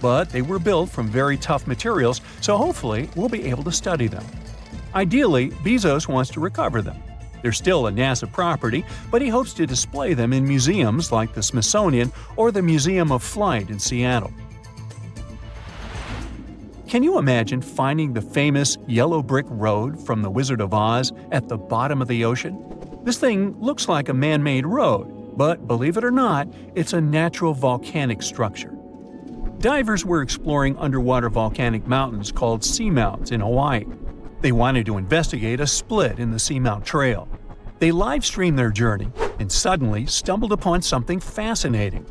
But they were built from very tough materials, so hopefully we'll be able to study them. Ideally, Bezos wants to recover them. They're still a NASA property, but he hopes to display them in museums like the Smithsonian or the Museum of Flight in Seattle. Can you imagine finding the famous yellow brick road from The Wizard of Oz at the bottom of the ocean? This thing looks like a man-made road, but believe it or not, it's a natural volcanic structure. Divers were exploring underwater volcanic mountains called seamounts in Hawaii. They wanted to investigate a split in the Seamount Trail. They live-streamed their journey and suddenly stumbled upon something fascinating: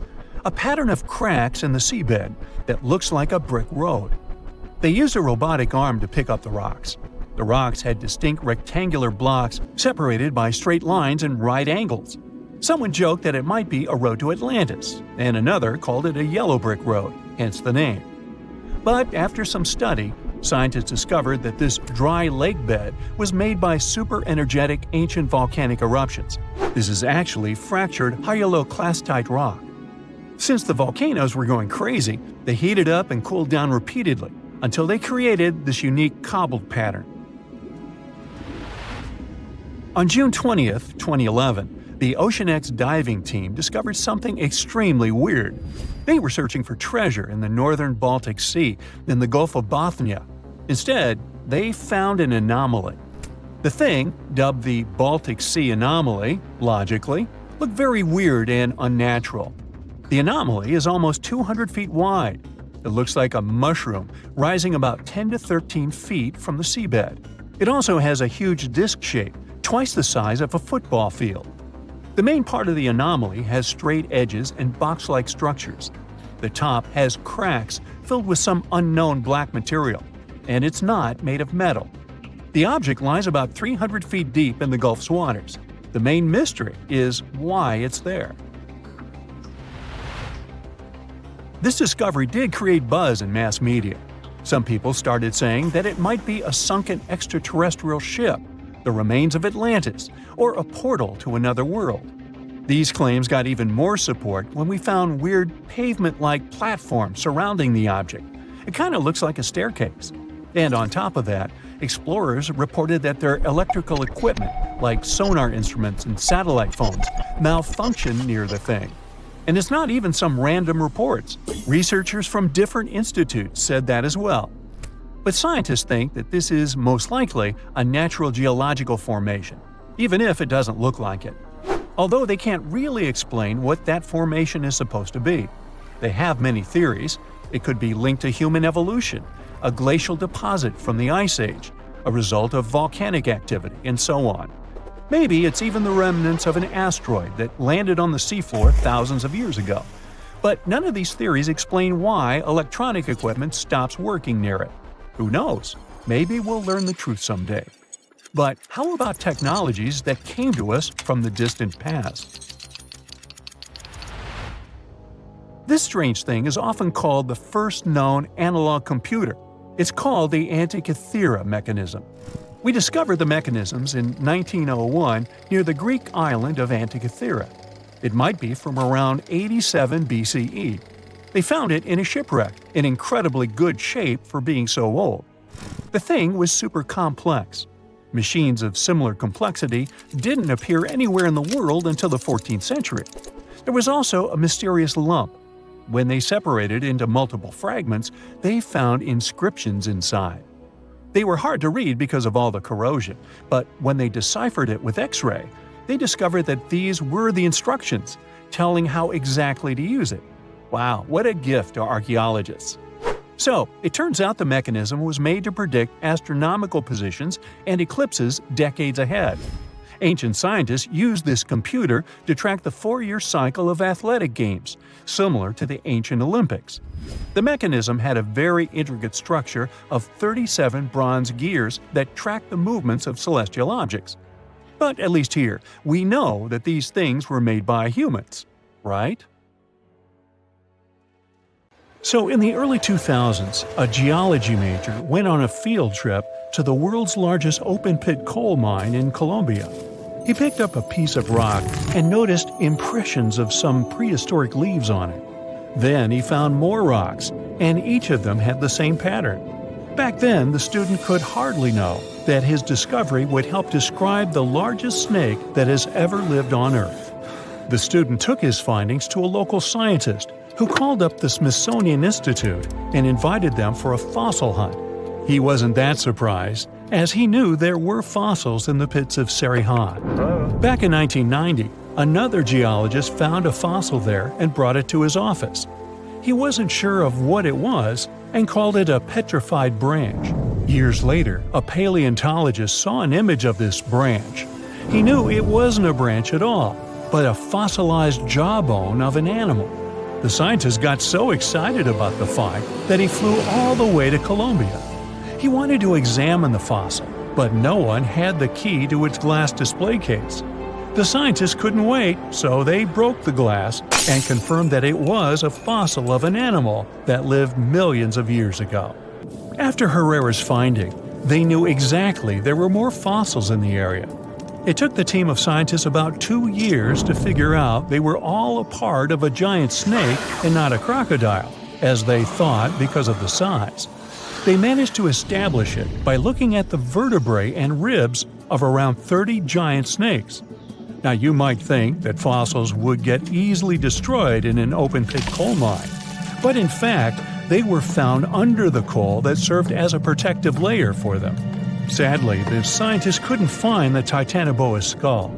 a pattern of cracks in the seabed that looks like a brick road. They used a robotic arm to pick up the rocks. The rocks had distinct rectangular blocks separated by straight lines and right angles. Someone joked that it might be a road to Atlantis, and another called it a yellow brick road, hence the name. But after some study, scientists discovered that this dry lake bed was made by super-energetic ancient volcanic eruptions. This is actually fractured hyaloclastite rock. Since the volcanoes were going crazy, they heated up and cooled down repeatedly until they created this unique cobbled pattern. On June 20, 2011, the OceanX diving team discovered something extremely weird. They were searching for treasure in the northern Baltic Sea in the Gulf of Bothnia. Instead, they found an anomaly. The thing, dubbed the Baltic Sea Anomaly, logically, looked very weird and unnatural. The anomaly is almost 200 feet wide. It looks like a mushroom rising about 10 to 13 feet from the seabed. It also has a huge disc shape, twice the size of a football field. The main part of the anomaly has straight edges and box-like structures. The top has cracks filled with some unknown black material, and it's not made of metal. The object lies about 300 feet deep in the Gulf's waters. The main mystery is why it's there. This discovery did create buzz in mass media. Some people started saying that it might be a sunken extraterrestrial ship, the remains of Atlantis, or a portal to another world. These claims got even more support when we found weird pavement-like platforms surrounding the object. It kind of looks like a staircase. And on top of that, explorers reported that their electrical equipment, like sonar instruments and satellite phones, malfunctioned near the thing. And it's not even some random reports. Researchers from different institutes said that as well. But scientists think that this is most likely a natural geological formation, even if it doesn't look like it. Although they can't really explain what that formation is supposed to be. They have many theories. It could be linked to human evolution, a glacial deposit from the Ice Age, a result of volcanic activity, and so on. Maybe it's even the remnants of an asteroid that landed on the seafloor thousands of years ago. But none of these theories explain why electronic equipment stops working near it. Who knows? Maybe we'll learn the truth someday. But how about technologies that came to us from the distant past? This strange thing is often called the first known analog computer. It's called the Antikythera mechanism. We discovered the mechanisms in 1901 near the Greek island of Antikythera. It might be from around 87 BCE. They found it in a shipwreck, in incredibly good shape for being so old. The thing was super complex. Machines of similar complexity didn't appear anywhere in the world until the 14th century. There was also a mysterious lump. When they separated into multiple fragments, they found inscriptions inside. They were hard to read because of all the corrosion, but when they deciphered it with X-ray, they discovered that these were the instructions, telling how exactly to use it. Wow, what a gift to archaeologists! So, it turns out the mechanism was made to predict astronomical positions and eclipses decades ahead. Ancient scientists used this computer to track the 4-year cycle of athletic games, similar to the ancient Olympics. The mechanism had a very intricate structure of 37 bronze gears that tracked the movements of celestial objects. But at least here, we know that these things were made by humans, right? So in the early 2000s, a geology major went on a field trip to the world's largest open-pit coal mine in Colombia. He picked up a piece of rock and noticed impressions of some prehistoric leaves on it. Then he found more rocks, and each of them had the same pattern. Back then, the student could hardly know that his discovery would help describe the largest snake that has ever lived on Earth. The student took his findings to a local scientist, who called up the Smithsonian Institute and invited them for a fossil hunt. He wasn't that surprised, as he knew there were fossils in the pits of Sarihan. Back in 1990, another geologist found a fossil there and brought it to his office. He wasn't sure of what it was and called it a petrified branch. Years later, a paleontologist saw an image of this branch. He knew it wasn't a branch at all, but a fossilized jawbone of an animal. The scientist got so excited about the find that he flew all the way to Colombia. He wanted to examine the fossil, but no one had the key to its glass display case. The scientists couldn't wait, so they broke the glass and confirmed that it was a fossil of an animal that lived millions of years ago. After Herrera's finding, they knew exactly there were more fossils in the area. It took the team of scientists about 2 years to figure out they were all a part of a giant snake and not a crocodile, as they thought because of the size. They managed to establish it by looking at the vertebrae and ribs of around 30 giant snakes. Now, you might think that fossils would get easily destroyed in an open-pit coal mine, but in fact, they were found under the coal that served as a protective layer for them. Sadly, the scientists couldn't find the Titanoboa's skull.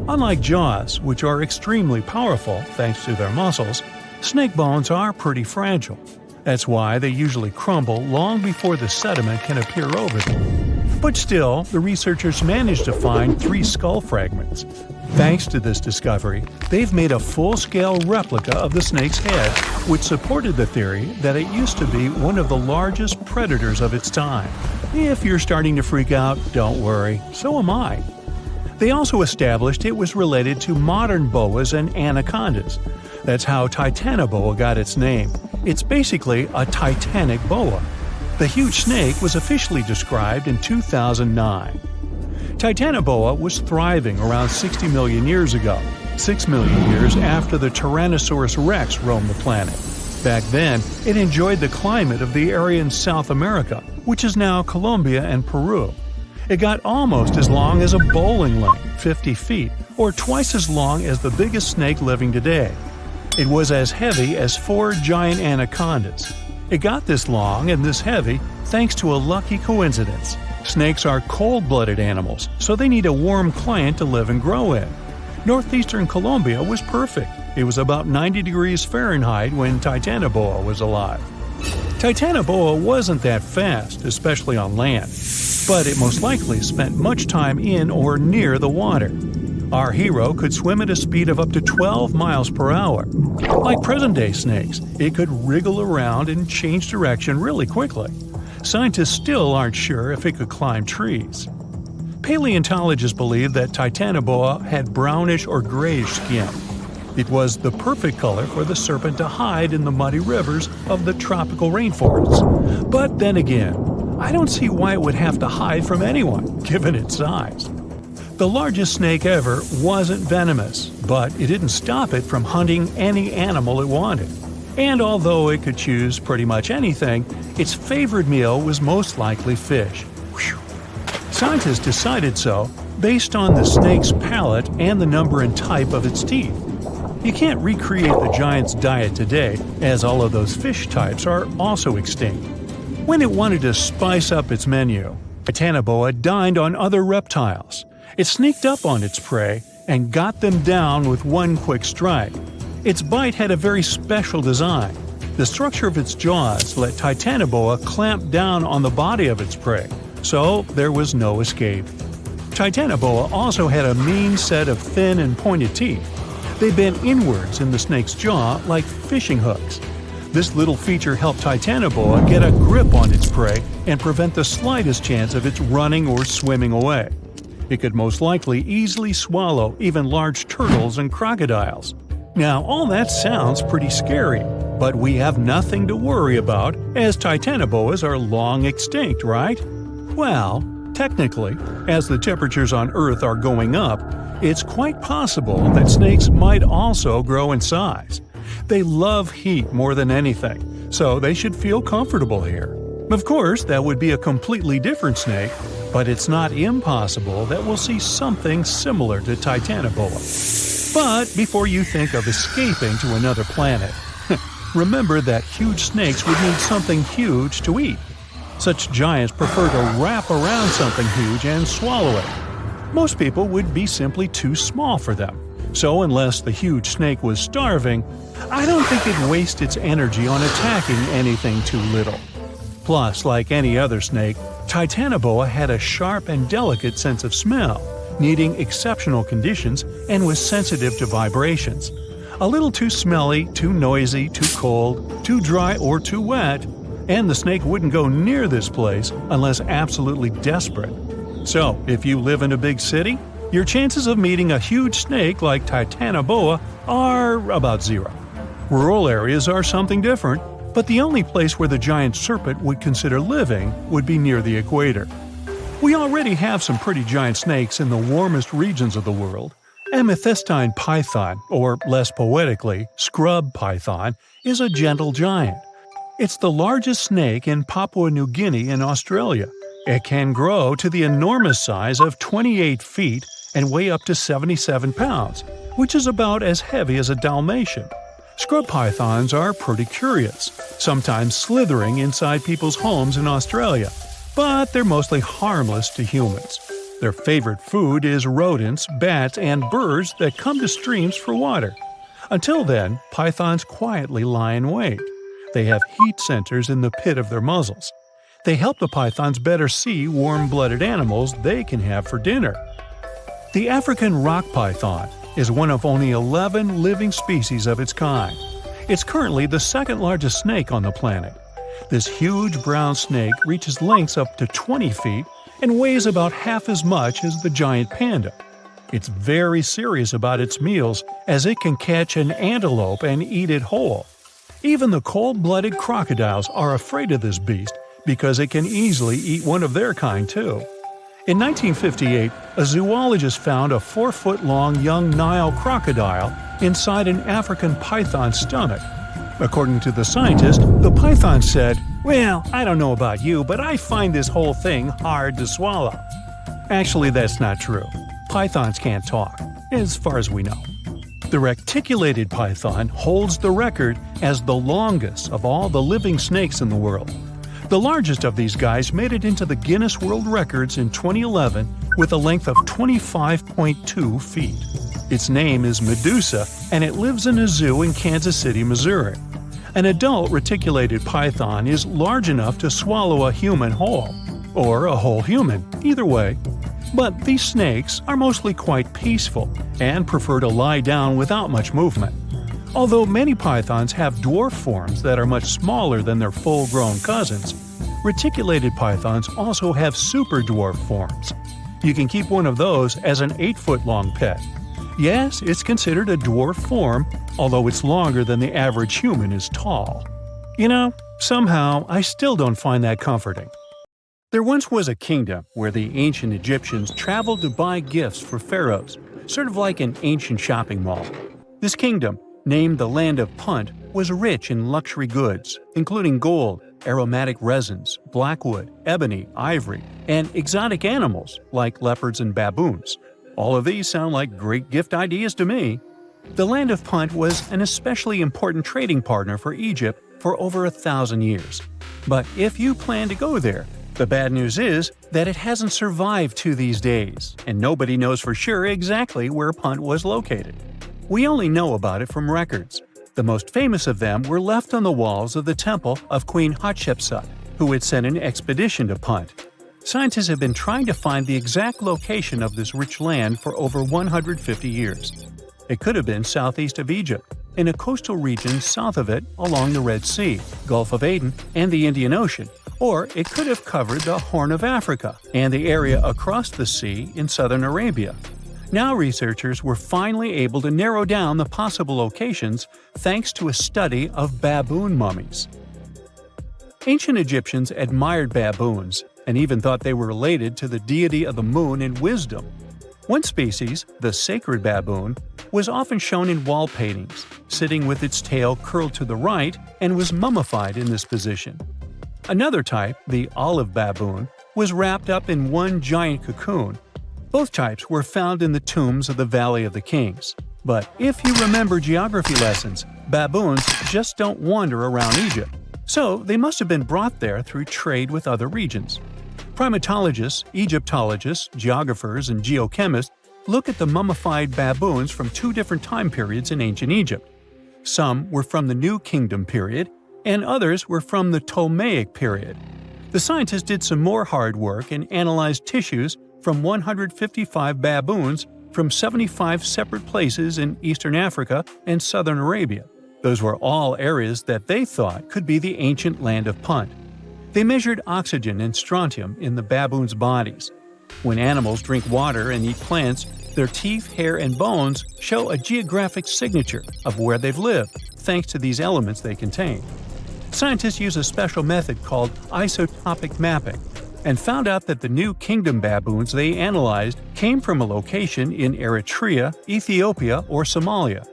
Unlike jaws, which are extremely powerful thanks to their muscles, snake bones are pretty fragile. That's why they usually crumble long before the sediment can appear over them. But still, the researchers managed to find 3 skull fragments. Thanks to this discovery, they've made a full-scale replica of the snake's head, which supported the theory that it used to be one of the largest predators of its time. If you're starting to freak out, don't worry, so am I. They also established it was related to modern boas and anacondas. That's how Titanoboa got its name. It's basically a titanic boa. The huge snake was officially described in 2009. Titanoboa was thriving around 60 million years ago, 6 million years after the Tyrannosaurus rex roamed the planet. Back then, it enjoyed the climate of the area in South America, which is now Colombia and Peru. It got almost as long as a bowling lane, 50 feet, or twice as long as the biggest snake living today. It was as heavy as 4 giant anacondas. It got this long and this heavy thanks to a lucky coincidence. Snakes are cold-blooded animals, so they need a warm climate to live and grow in. Northeastern Colombia was perfect. It was about 90 degrees Fahrenheit when Titanoboa was alive. Titanoboa wasn't that fast, especially on land, but it most likely spent much time in or near the water. Our hero could swim at a speed of up to 12 miles per hour. Like present-day snakes, it could wriggle around and change direction really quickly. Scientists still aren't sure if it could climb trees. Paleontologists believe that Titanoboa had brownish or grayish skin. It was the perfect color for the serpent to hide in the muddy rivers of the tropical rainforests. But then again, I don't see why it would have to hide from anyone, given its size. The largest snake ever wasn't venomous, but it didn't stop it from hunting any animal it wanted. And although it could choose pretty much anything, its favorite meal was most likely fish. Whew. Scientists decided so based on the snake's palate and the number and type of its teeth. You can't recreate the giant's diet today, as all of those fish types are also extinct. When it wanted to spice up its menu, Titanoboa dined on other reptiles. It sneaked up on its prey and got them down with one quick strike. Its bite had a very special design. The structure of its jaws let Titanoboa clamp down on the body of its prey, so there was no escape. Titanoboa also had a mean set of thin and pointed teeth. They bent inwards in the snake's jaw like fishing hooks. This little feature helped Titanoboa get a grip on its prey and prevent the slightest chance of its running or swimming away. It could most likely easily swallow even large turtles and crocodiles. Now, all that sounds pretty scary, but we have nothing to worry about as Titanoboas are long extinct, right? Well, technically, as the temperatures on Earth are going up, it's quite possible that snakes might also grow in size. They love heat more than anything, so they should feel comfortable here. Of course, that would be a completely different snake, but it's not impossible that we'll see something similar to Titanoboa. But before you think of escaping to another planet, remember that huge snakes would need something huge to eat. Such giants prefer to wrap around something huge and swallow it. Most people would be simply too small for them. So unless the huge snake was starving, I don't think it'd waste its energy on attacking anything too little. Plus, like any other snake, Titanoboa had a sharp and delicate sense of smell, needing exceptional conditions, and was sensitive to vibrations. A little too smelly, too noisy, too cold, too dry, or too wet, and the snake wouldn't go near this place unless absolutely desperate. So, if you live in a big city, your chances of meeting a huge snake like Titanoboa are about zero. Rural areas are something different, but the only place where the giant serpent would consider living would be near the equator. We already have some pretty giant snakes in the warmest regions of the world. Amethystine python, or less poetically, scrub python, is a gentle giant. It's the largest snake in Papua New Guinea in Australia. It can grow to the enormous size of 28 feet and weigh up to 77 pounds, which is about as heavy as a Dalmatian. Scrub pythons are pretty curious, sometimes slithering inside people's homes in Australia, but they're mostly harmless to humans. Their favorite food is rodents, bats, and birds that come to streams for water. Until then, pythons quietly lie in wait. They have heat sensors in the pit of their muzzles. They help the pythons better see warm-blooded animals they can have for dinner. The African rock python is one of only 11 living species of its kind. It's currently the second largest snake on the planet. This huge brown snake reaches lengths up to 20 feet and weighs about half as much as the giant panda. It's very serious about its meals, as it can catch an antelope and eat it whole. Even the cold-blooded crocodiles are afraid of this beast because it can easily eat one of their kind too. In 1958, a zoologist found a 4-foot-long young Nile crocodile inside an African python's stomach. According to the scientist, the python said, "Well, I don't know about you, but I find this whole thing hard to swallow." Actually, that's not true. Pythons can't talk, as far as we know. The reticulated python holds the record as the longest of all the living snakes in the world. The largest of these guys made it into the Guinness World Records in 2011 with a length of 25.2 feet. Its name is Medusa, and it lives in a zoo in Kansas City, Missouri. An adult reticulated python is large enough to swallow a human whole, or a whole human, either way. But these snakes are mostly quite peaceful and prefer to lie down without much movement. Although many pythons have dwarf forms that are much smaller than their full-grown cousins, reticulated pythons also have super dwarf forms. You can keep one of those as an 8-foot-long pet. Yes, it's considered a dwarf form, although it's longer than the average human is tall. You know, somehow I still don't find that comforting. There once was a kingdom where the ancient Egyptians traveled to buy gifts for pharaohs, sort of like an ancient shopping mall. This kingdom, named the Land of Punt, was rich in luxury goods, including gold, aromatic resins, blackwood, ebony, ivory, and exotic animals like leopards and baboons. All of these sound like great gift ideas to me. The Land of Punt was an especially important trading partner for Egypt for over 1,000 years. But if you plan to go there, the bad news is that it hasn't survived to these days, and nobody knows for sure exactly where Punt was located. We only know about it from records. The most famous of them were left on the walls of the temple of Queen Hatshepsut, who had sent an expedition to Punt. Scientists have been trying to find the exact location of this rich land for over 150 years. It could have been southeast of Egypt, in a coastal region south of it along the Red Sea, Gulf of Aden, and the Indian Ocean, or it could have covered the Horn of Africa and the area across the sea in southern Arabia. Now researchers were finally able to narrow down the possible locations thanks to a study of baboon mummies. Ancient Egyptians admired baboons and even thought they were related to the deity of the moon and wisdom. One species, the sacred baboon, was often shown in wall paintings, sitting with its tail curled to the right, and was mummified in this position. Another type, the olive baboon, was wrapped up in one giant cocoon. Both types were found in the tombs of the Valley of the Kings. But if you remember geography lessons, baboons just don't wander around Egypt. So they must have been brought there through trade with other regions. Primatologists, Egyptologists, geographers, and geochemists look at the mummified baboons from two different time periods in ancient Egypt. Some were from the New Kingdom period, and others were from the Ptolemaic period. The scientists did some more hard work and analyzed tissues from 155 baboons from 75 separate places in Eastern Africa and Southern Arabia. Those were all areas that they thought could be the ancient land of Punt. They measured oxygen and strontium in the baboons' bodies. When animals drink water and eat plants, their teeth, hair, and bones show a geographic signature of where they've lived, thanks to these elements they contain. Scientists use a special method called isotopic mapping and found out that the New Kingdom baboons they analyzed came from a location in Eritrea, Ethiopia, or Somalia.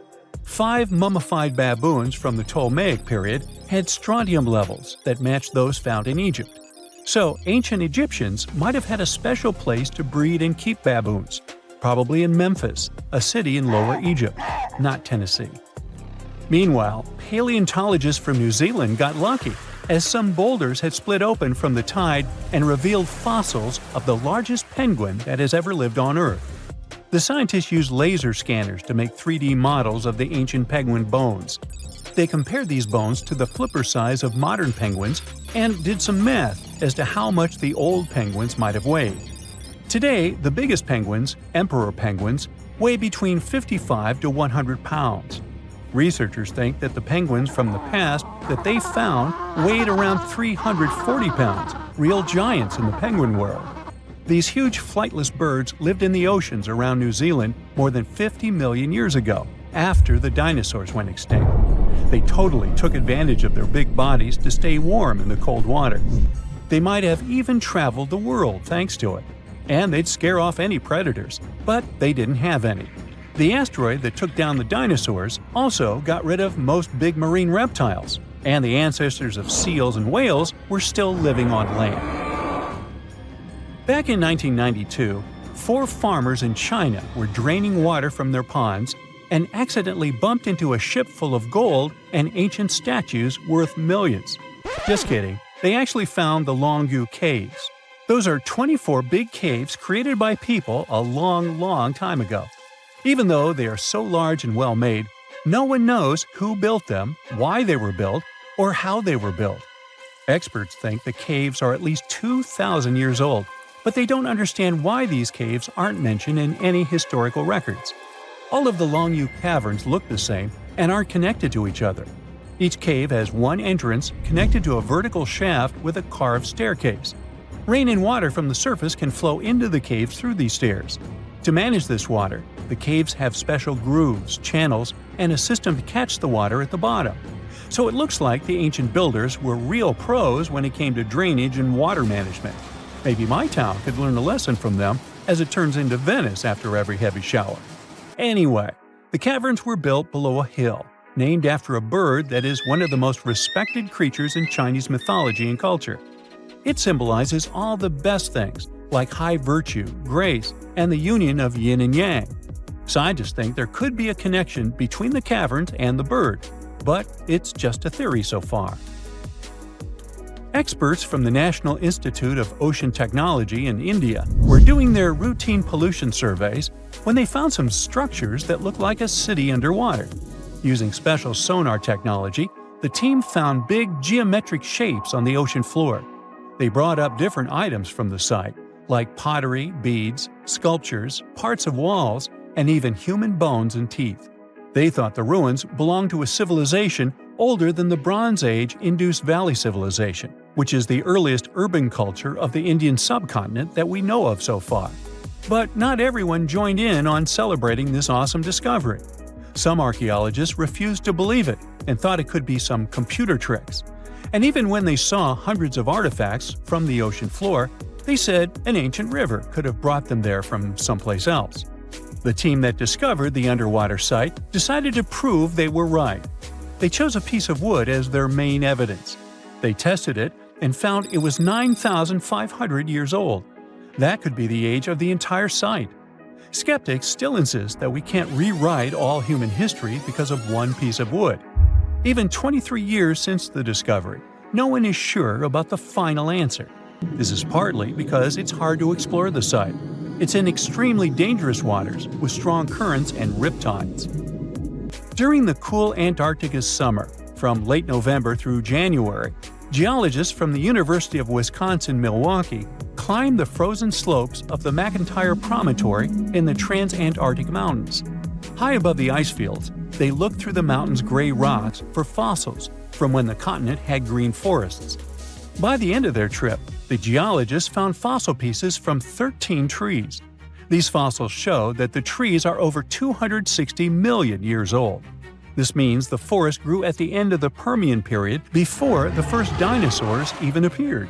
5 mummified baboons from the Ptolemaic period had strontium levels that matched those found in Egypt. So, ancient Egyptians might have had a special place to breed and keep baboons, probably in Memphis, a city in Lower Egypt, not Tennessee. Meanwhile, paleontologists from New Zealand got lucky, as some boulders had split open from the tide and revealed fossils of the largest penguin that has ever lived on Earth. The scientists used laser scanners to make 3D models of the ancient penguin bones. They compared these bones to the flipper size of modern penguins and did some math as to how much the old penguins might have weighed. Today, the biggest penguins, emperor penguins, weigh between 55 to 100 pounds. Researchers think that the penguins from the past that they found weighed around 340 pounds, real giants in the penguin world. These huge flightless birds lived in the oceans around New Zealand more than 50 million years ago, after the dinosaurs went extinct. They totally took advantage of their big bodies to stay warm in the cold water. They might have even traveled the world thanks to it. And they'd scare off any predators, but they didn't have any. The asteroid that took down the dinosaurs also got rid of most big marine reptiles, and the ancestors of seals and whales were still living on land. Back in 1992, 4 farmers in China were draining water from their ponds and accidentally bumped into a ship full of gold and ancient statues worth millions. Just kidding, they actually found the Longyu Caves. Those are 24 big caves created by people a long time ago. Even though they are so large and well-made, no one knows who built them, why they were built, or how they were built. Experts think the caves are at least 2,000 years old, but they don't understand why these caves aren't mentioned in any historical records. All of the Longyu caverns look the same and aren't connected to each other. Each cave has one entrance connected to a vertical shaft with a carved staircase. Rain and water from the surface can flow into the caves through these stairs. To manage this water, the caves have special grooves, channels, and a system to catch the water at the bottom. So it looks like the ancient builders were real pros when it came to drainage and water management. Maybe my town could learn a lesson from them, as it turns into Venice after every heavy shower. Anyway, the caverns were built below a hill, named after a bird that is one of the most respected creatures in Chinese mythology and culture. It symbolizes all the best things, like high virtue, grace, and the union of yin and yang. Scientists think there could be a connection between the caverns and the bird, but it's just a theory so far. Experts from the National Institute of Ocean Technology in India were doing their routine pollution surveys when they found some structures that looked like a city underwater. Using special sonar technology, the team found big geometric shapes on the ocean floor. They brought up different items from the site, like pottery, beads, sculptures, parts of walls, and even human bones and teeth. They thought the ruins belonged to a civilization older than the Bronze Age Indus Valley Civilization, which is the earliest urban culture of the Indian subcontinent that we know of so far. But not everyone joined in on celebrating this awesome discovery. Some archaeologists refused to believe it and thought it could be some computer tricks. And even when they saw hundreds of artifacts from the ocean floor, they said an ancient river could have brought them there from someplace else. The team that discovered the underwater site decided to prove they were right. They chose a piece of wood as their main evidence. They tested it and found it was 9,500 years old. That could be the age of the entire site. Skeptics still insist that we can't rewrite all human history because of one piece of wood. Even 23 years since the discovery, no one is sure about the final answer. This is partly because it's hard to explore the site. It's in extremely dangerous waters with strong currents and riptides. During the cool Antarctica's summer, from late November through January, geologists from the University of Wisconsin-Milwaukee climbed the frozen slopes of the McIntyre Promontory in the Transantarctic Mountains. High above the ice fields, they looked through the mountain's gray rocks for fossils from when the continent had green forests. By the end of their trip, the geologists found fossil pieces from 13 trees. These fossils show that the trees are over 260 million years old. This means the forest grew at the end of the Permian period before the first dinosaurs even appeared.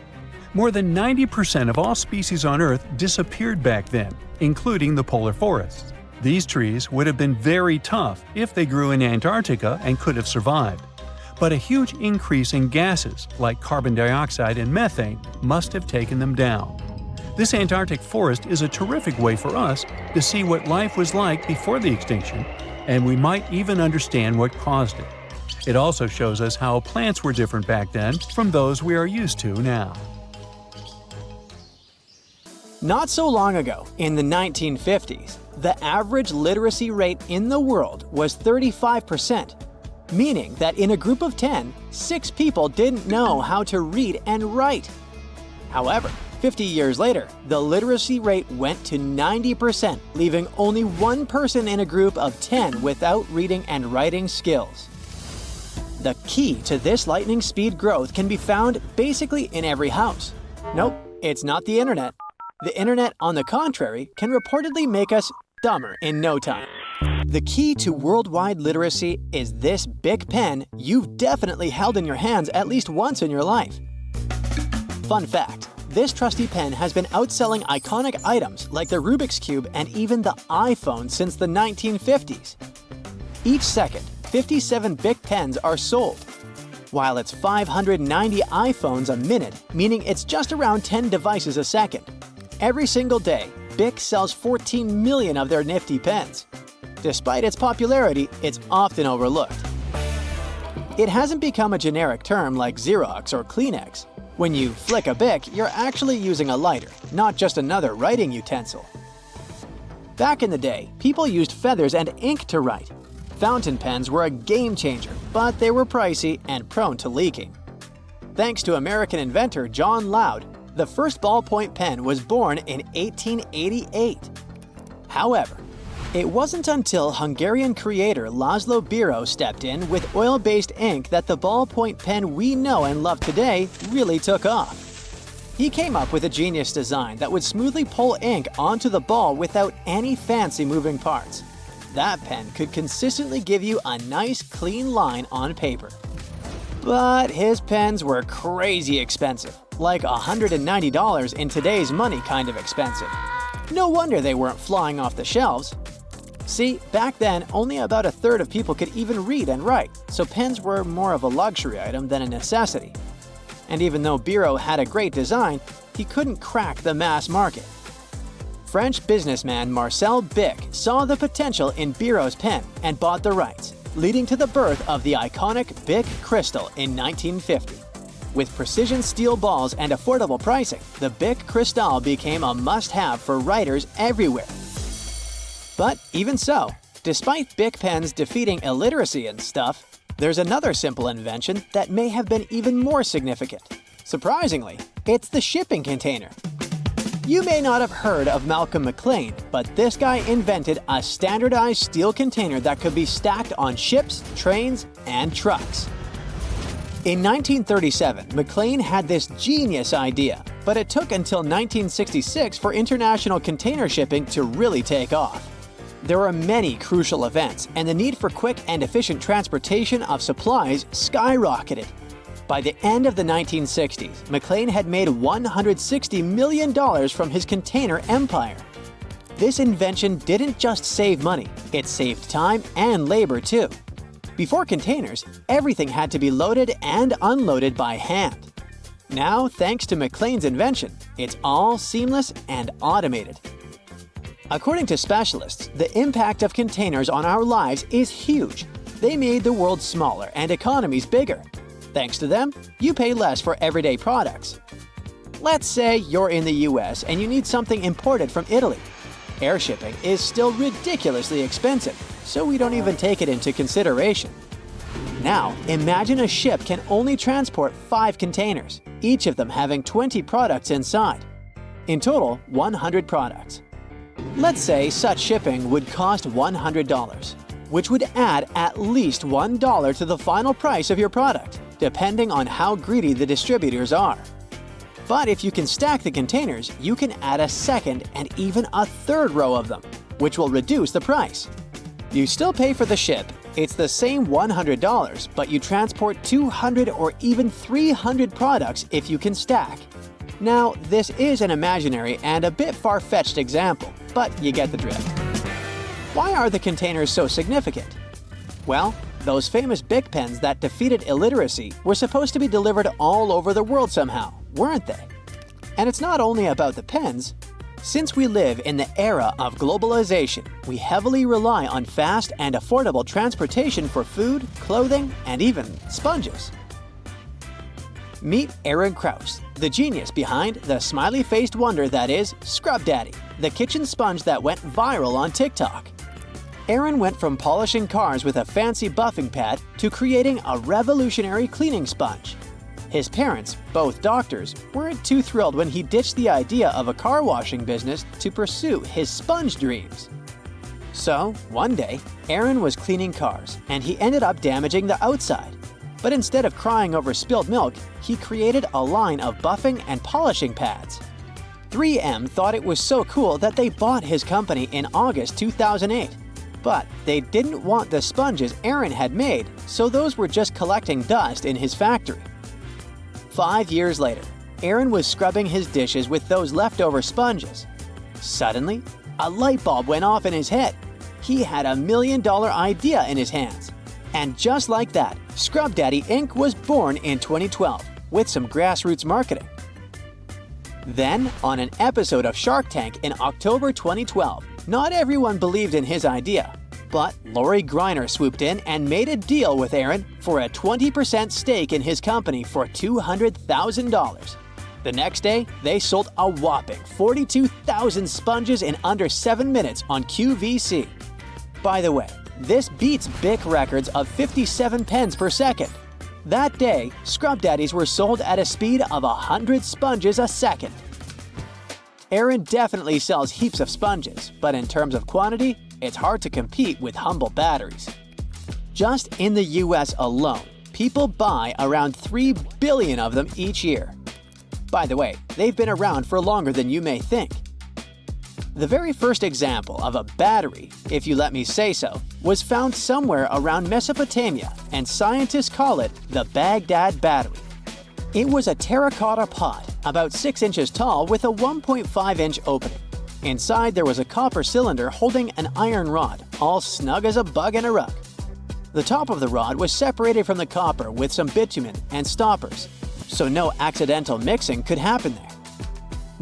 More than 90% of all species on Earth disappeared back then, including the polar forests. These trees would have been very tough if they grew in Antarctica and could have survived. But a huge increase in gases like carbon dioxide and methane must have taken them down. This Antarctic forest is a terrific way for us to see what life was like before the extinction, and we might even understand what caused it. It also shows us how plants were different back then from those we are used to now. Not so long ago, in the 1950s, the average literacy rate in the world was 35%, meaning that in a group of 10, 6 people didn't know how to read and write. However, 50 years later, the literacy rate went to 90%, leaving only 1 person in a group of 10 without reading and writing skills. The key to this lightning speed growth can be found basically in every house. Nope, it's not the internet. The internet, on the contrary, can reportedly make us dumber in no time. The key to worldwide literacy is this big pen you've definitely held in your hands at least once in your life. Fun fact, this trusty pen has been outselling iconic items like the Rubik's Cube and even the iPhone since the 1950s. Each second, 57 Bic pens are sold, while it's 590 iPhones a minute, meaning it's just around 10 devices a second. Every single day, Bic sells 14 million of their nifty pens. Despite its popularity, it's often overlooked. It hasn't become a generic term like Xerox or Kleenex. When you flick a Bic, you're actually using a lighter, not just another writing utensil. Back in the day, people used feathers and ink to write. Fountain pens were a game changer, but they were pricey and prone to leaking. Thanks to American inventor John Loud, the first ballpoint pen was born in 1888. However, it wasn't until Hungarian creator Laszlo Biro stepped in with oil-based ink that the ballpoint pen we know and love today really took off. He came up with a genius design that would smoothly pull ink onto the ball without any fancy moving parts. That pen could consistently give you a nice clean line on paper. But his pens were crazy expensive, like $190 in today's money kind of expensive. No wonder they weren't flying off the shelves. See, back then, only about a third of people could even read and write, so pens were more of a luxury item than a necessity. And even though Biro had a great design, he couldn't crack the mass market. French businessman Marcel Bic saw the potential in Biro's pen and bought the rights, leading to the birth of the iconic Bic Crystal in 1950. With precision steel balls and affordable pricing, the Bic Cristal became a must-have for writers everywhere. But even so, despite Bic pens defeating illiteracy and stuff, there's another simple invention that may have been even more significant. Surprisingly, it's the shipping container. You may not have heard of Malcolm McLean, but this guy invented a standardized steel container that could be stacked on ships, trains, and trucks. In 1937, McLean had this genius idea, but it took until 1966 for international container shipping to really take off. There were many crucial events, and the need for quick and efficient transportation of supplies skyrocketed. By the end of the 1960s, McLean had made $160 million from his container empire. This invention didn't just save money, it saved time and labor too. Before containers, everything had to be loaded and unloaded by hand. Now, thanks to McLean's invention, it's all seamless and automated. According to specialists, the impact of containers on our lives is huge. They made the world smaller and economies bigger. Thanks to them, you pay less for everyday products. Let's say you're in the US and you need something imported from Italy. Air shipping is still ridiculously expensive, so we don't even take it into consideration. Now, imagine a ship can only transport 5 containers, each of them having 20 products inside. In total, 100 products. Let's say such shipping would cost $100, which would add at least $1 to the final price of your product, depending on how greedy the distributors are. But if you can stack the containers, you can add a second and even a third row of them, which will reduce the price. You still pay for the ship. It's the same $100, but you transport 200 or even 300 products if you can stack. Now, this is an imaginary and a bit far-fetched example, but you get the drift. Why are the containers so significant? Well, those famous Bic pens that defeated illiteracy were supposed to be delivered all over the world somehow, weren't they? And it's not only about the pens. Since we live in the era of globalization, we heavily rely on fast and affordable transportation for food, clothing, and even sponges. Meet Aaron Krause, the genius behind the smiley-faced wonder that is Scrub Daddy, the kitchen sponge that went viral on TikTok. Aaron went from polishing cars with a fancy buffing pad to creating a revolutionary cleaning sponge. His parents, both doctors, weren't too thrilled when he ditched the idea of a car washing business to pursue his sponge dreams. So, one day, Aaron was cleaning cars and he ended up damaging the outside. But instead of crying over spilled milk, he created a line of buffing and polishing pads. 3M thought it was so cool that they bought his company in August 2008. But they didn't want the sponges Aaron had made, so those were just collecting dust in his factory. 5 years later, Aaron was scrubbing his dishes with those leftover sponges. Suddenly, a light bulb went off in his head. He had $1 million idea in his hands. And just like that, Scrub Daddy Inc. was born in 2012 with some grassroots marketing. Then, on an episode of Shark Tank in October 2012, not everyone believed in his idea. But Lori Greiner swooped in and made a deal with Aaron for a 20% stake in his company for $200,000. The next day, they sold a whopping 42,000 sponges in under 7 minutes on QVC. By the way, this beats Bic records of 57 pens per second. That day, Scrub Daddies were sold at a speed of 100 sponges a second. Aaron definitely sells heaps of sponges, but in terms of quantity, it's hard to compete with humble batteries. Just in the US alone, people buy around 3 billion of them each year. By the way, they've been around for longer than you may think. The very first example of a battery, if you let me say so, was found somewhere around Mesopotamia, and scientists call it the Baghdad battery. It was a terracotta pot, about 6 inches tall with a 1.5-inch opening. Inside there was a copper cylinder holding an iron rod, all snug as a bug in a rug. The top of the rod was separated from the copper with some bitumen and stoppers, so no accidental mixing could happen there.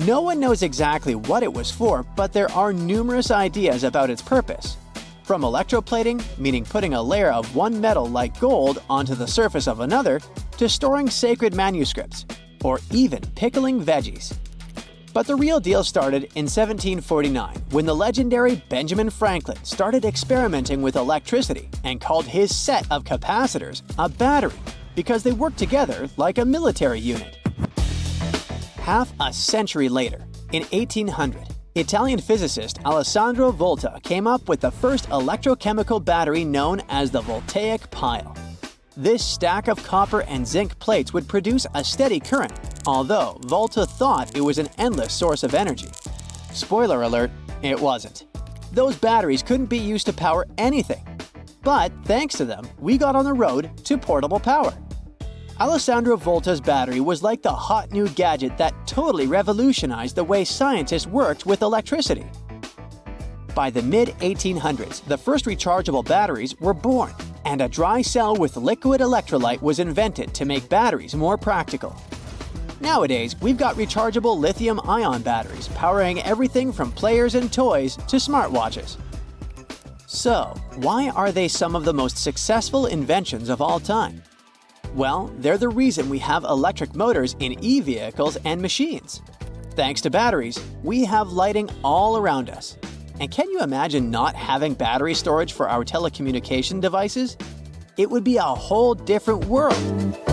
No one knows exactly what it was for, but there are numerous ideas about its purpose. From electroplating, meaning putting a layer of one metal like gold onto the surface of another, to storing sacred manuscripts, or even pickling veggies. But the real deal started in 1749 when the legendary Benjamin Franklin started experimenting with electricity and called his set of capacitors a battery because they worked together like a military unit. Half a century later, in 1800, Italian physicist Alessandro Volta came up with the first electrochemical battery known as the voltaic pile. This stack of copper and zinc plates would produce a steady current, although Volta thought it was an endless source of energy. Spoiler alert, it wasn't. Those batteries couldn't be used to power anything. But thanks to them, we got on the road to portable power. Alessandro Volta's battery was like the hot new gadget that totally revolutionized the way scientists worked with electricity. By the mid-1800s, the first rechargeable batteries were born, and a dry cell with liquid electrolyte was invented to make batteries more practical. Nowadays, we've got rechargeable lithium-ion batteries powering everything from players and toys to smartwatches. So, why are they some of the most successful inventions of all time? Well, they're the reason we have electric motors in e-vehicles and machines. Thanks to batteries, we have lighting all around us. And can you imagine not having battery storage for our telecommunication devices? It would be a whole different world.